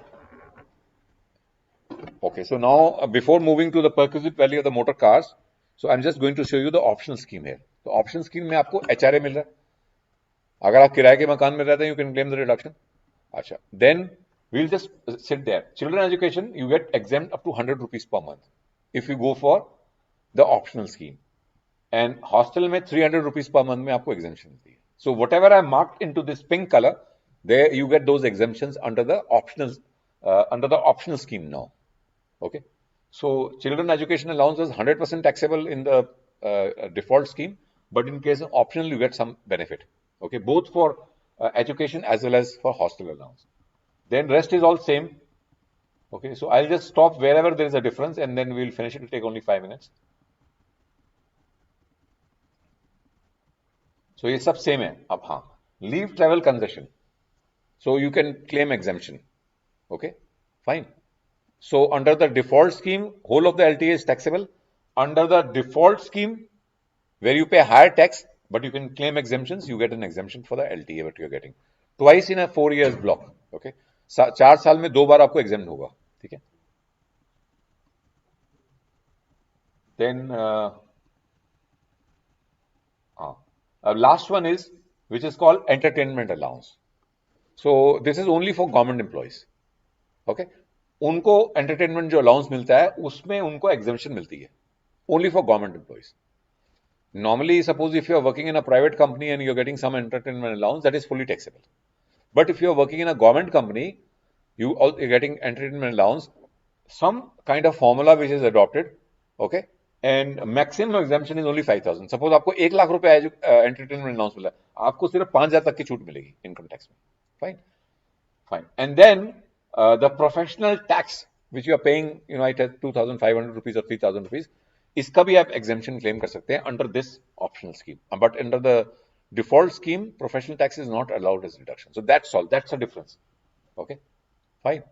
Okay, so now before moving to the perquisite value of the motor cars, so I'm just going to show you the optional scheme here. तो option scheme में आपको HRA मिल रहा है. अगर आप किराए के मकान में रहते हैं, you can claim the reduction. अच्छा, then we'll just sit there. Children education, you get exempt up to 100 rupees per month if you go for the optional scheme. And hostel में 300 rupees per month में आपको exemption मिलती है. So whatever I marked into this pink color, there you get those exemptions under the optional scheme now. Okay. So children education allowance is 100% taxable in the default scheme, but in case of optional, you get some benefit. Okay, both for education as well as for hostel allowance. Then rest is all same. Okay, so I'll just stop wherever there is a difference, and then we'll finish it. It'll take only 5 minutes. So ये सब same है. अब हाँ, leave travel concession, so you can claim exemption. Okay, fine. So under the default scheme, whole of the LTA is taxable. Under the default scheme, where you pay higher tax but you can claim exemptions, you get an exemption for the LTA what you're getting twice in a 4 years block. Okay, 4 साल में 2 बार आपको exempt होगा. ठीक है. Then last one is, which is called entertainment allowance. So this is only for government employees. Okay, उनको entertainment जो allowance मिलता है उसमें उनको exemption मिलती है, only for government employees. Normally, suppose if you are working in a private company and you're getting some entertainment allowance, that is fully taxable. But if you are working in a government company, you are getting entertainment allowance, some kind of formula which is adopted, okay, and maximum exemption is only 5,000. Suppose आपको 1 लाख रुपए entertainment allowance मिला, आपको सिर्फ 5,000 तक की छूट मिलेगी income tax में. Fine. Fine. And then the professional tax which you are paying, it has 2,500 rupees or 3,000 rupees. इसका भी आप exemption claim कर सकते हैं under this optional scheme. But under the default scheme, professional tax is not allowed as deduction. So that's all. That's the difference. Okay. Fine.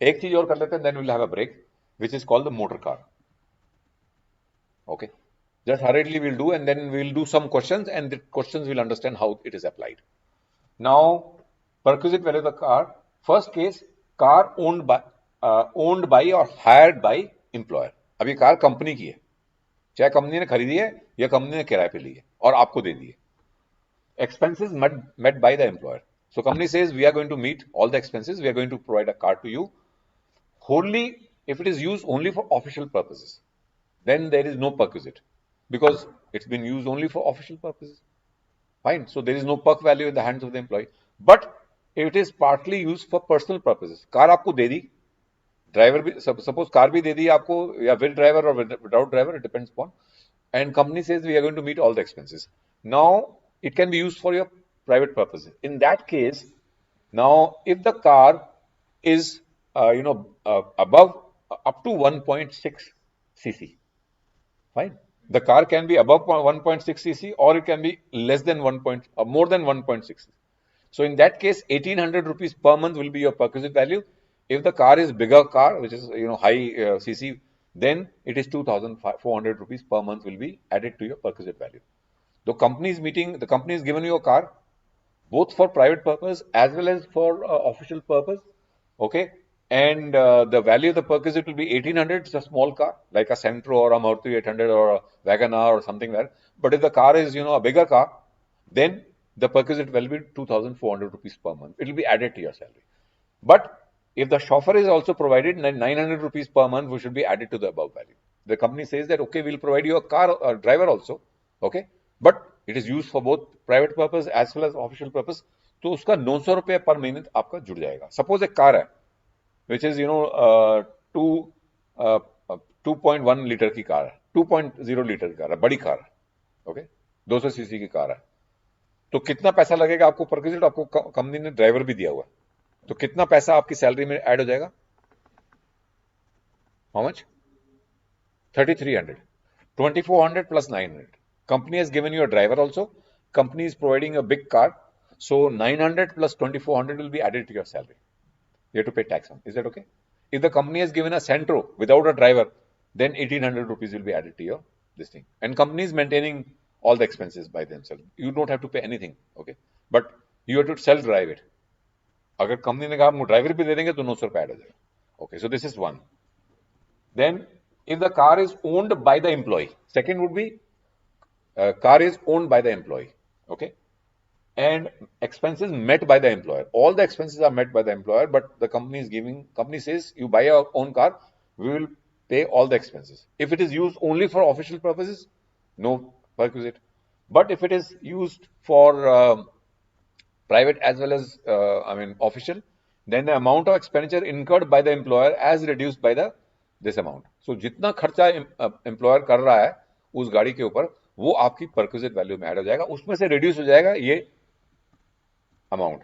एक चीज और कर लेते हैं, then we'll have a break, which is called the motor car. Okay. Just hurriedly we'll do, and then we'll do some questions, and the questions will understand how it is applied. Now, perquisite value of the car. First case, car owned by or hired by employer. अब ये car company की है, चाहे company ने खरीदी है या company ने किराए पे ली है और आपको दे दी है. Expenses met by the employer. So company says we are going to meet all the expenses. We are going to provide a car to you. Wholly, if it is used only for official purposes, then there is no perquisite because it's been used only for official purposes. Fine. So there is no perk value in the hands of the employee. But if it is partly used for personal purposes, car आपको दे दी, driver भी, suppose car भी दे दी आपको, या with driver और without driver, it depends upon, and company says we are going to meet all the expenses. Now it can be used for your private purposes. In that case, now if the car is above up to 1.6 cc, fine. The car can be above 1.6 cc or it can be less than more than 1.6. So in that case, 1,800 rupees per month will be your perquisite value. If the car is bigger car, which is high cc, then it is 2,400 rupees per month will be added to your perquisite value. The company is given you a car both for private purpose as well as for official purpose. Okay. And the value of the perquisite will be 1,800. It's a small car like a Sentro or a Maruti 800 or a Wagoner or something like that. But if the car is a bigger car, then the perquisite will be 2,400 rupees per month. It will be added to your salary. But if the chauffeur is also provided, then 900 rupees per month which should be added to the above value. The company says that okay, we'll provide you a car driver also. Okay. But it is used for both private purpose as well as official purpose. तो उसका 900 रुपये पर महीने आपका जुड़ जाएगा. Suppose एक car है which is 2.1 लीटर की कार है, 2.0 लीटर की कार है, बड़ी कार है. ओके. 200 सीसी की कार है. तो कितना पैसा लगेगा आपको परक्विजिट? आपको कंपनी ने ड्राइवर भी दिया हुआ है, तो कितना पैसा आपकी सैलरी में ऐड हो जाएगा? How much? 3,300. 2,400 plus 900. Company has given you a driver also. Company is providing a big car. So 900 plus 2,400 will be added to your salary. You have to pay tax on. Is that okay? If the company has given a Sentro without a driver, then 1,800 rupees will be added to your this thing. And company is maintaining all the expenses by themselves. You don't have to pay anything. Okay. But you have to self-drive it. अगर company ने कहा हम driver भी दे देंगे तो 900 रुपए add हो जाएगा. Okay. So this is one. Then if the car is owned by the employee, second would be car is owned by the employee. Okay. And expenses met by the employer. All the expenses are met by the employer, but the company says you buy your own car, we will pay all the expenses. If it is used only for official purposes, no perquisite. But if it is used for private as well as official, then the amount of expenditure incurred by the employer as reduced by this amount. So जितना खर्चा employer कर रहा है उस गाड़ी के ऊपर, वो आपकी perquisite value में ऐड हो जाएगा, उसमें से reduce हो जाएगा ये अमाउंट.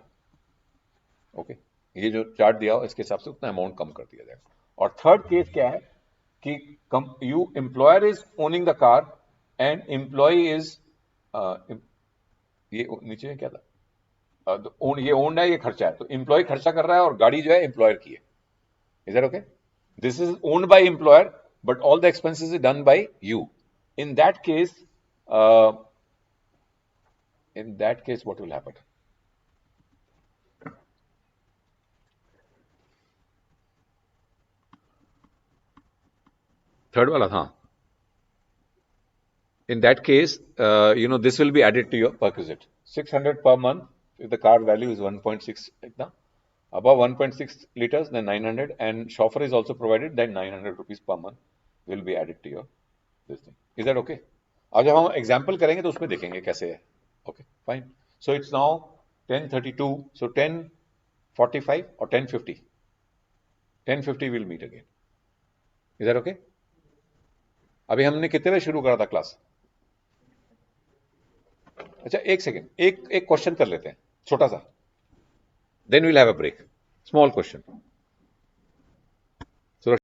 ओके. ये जो चार्ट दिया हो इसके हिसाब से उतना अमाउंट कम कर दिया जाएगा. और थर्ड केस क्या है कि employer is owning the car and employ is ये नीचे क्या था, ये ओन्ड है, ये खर्चा है, तो एम्प्लॉय खर्चा कर रहा है और गाड़ी जो है एम्प्लॉयर की है. Is that okay? This is owned by employer but all the expenses is done by you. In that case what will happen? Third वाला, हाँ. In that case, this will be added to your perquisite. 600 per month if the car value is 1.6. Above 1.6 liters, then 900, and chauffeur is also provided, then 900 rupees per month will be added to your this thing. Is that okay? अब जब हम example करेंगे तो उसमें देखेंगे कैसे है. Okay, fine. So it's now 10:32. So 10:45 or 10:50. 10:50 we'll meet again. Is that okay? अभी हमने कितने बजे शुरू करा था क्लास? अच्छा, एक सेकेंड, एक एक क्वेश्चन कर लेते हैं छोटा सा, then we'll have a break, small question.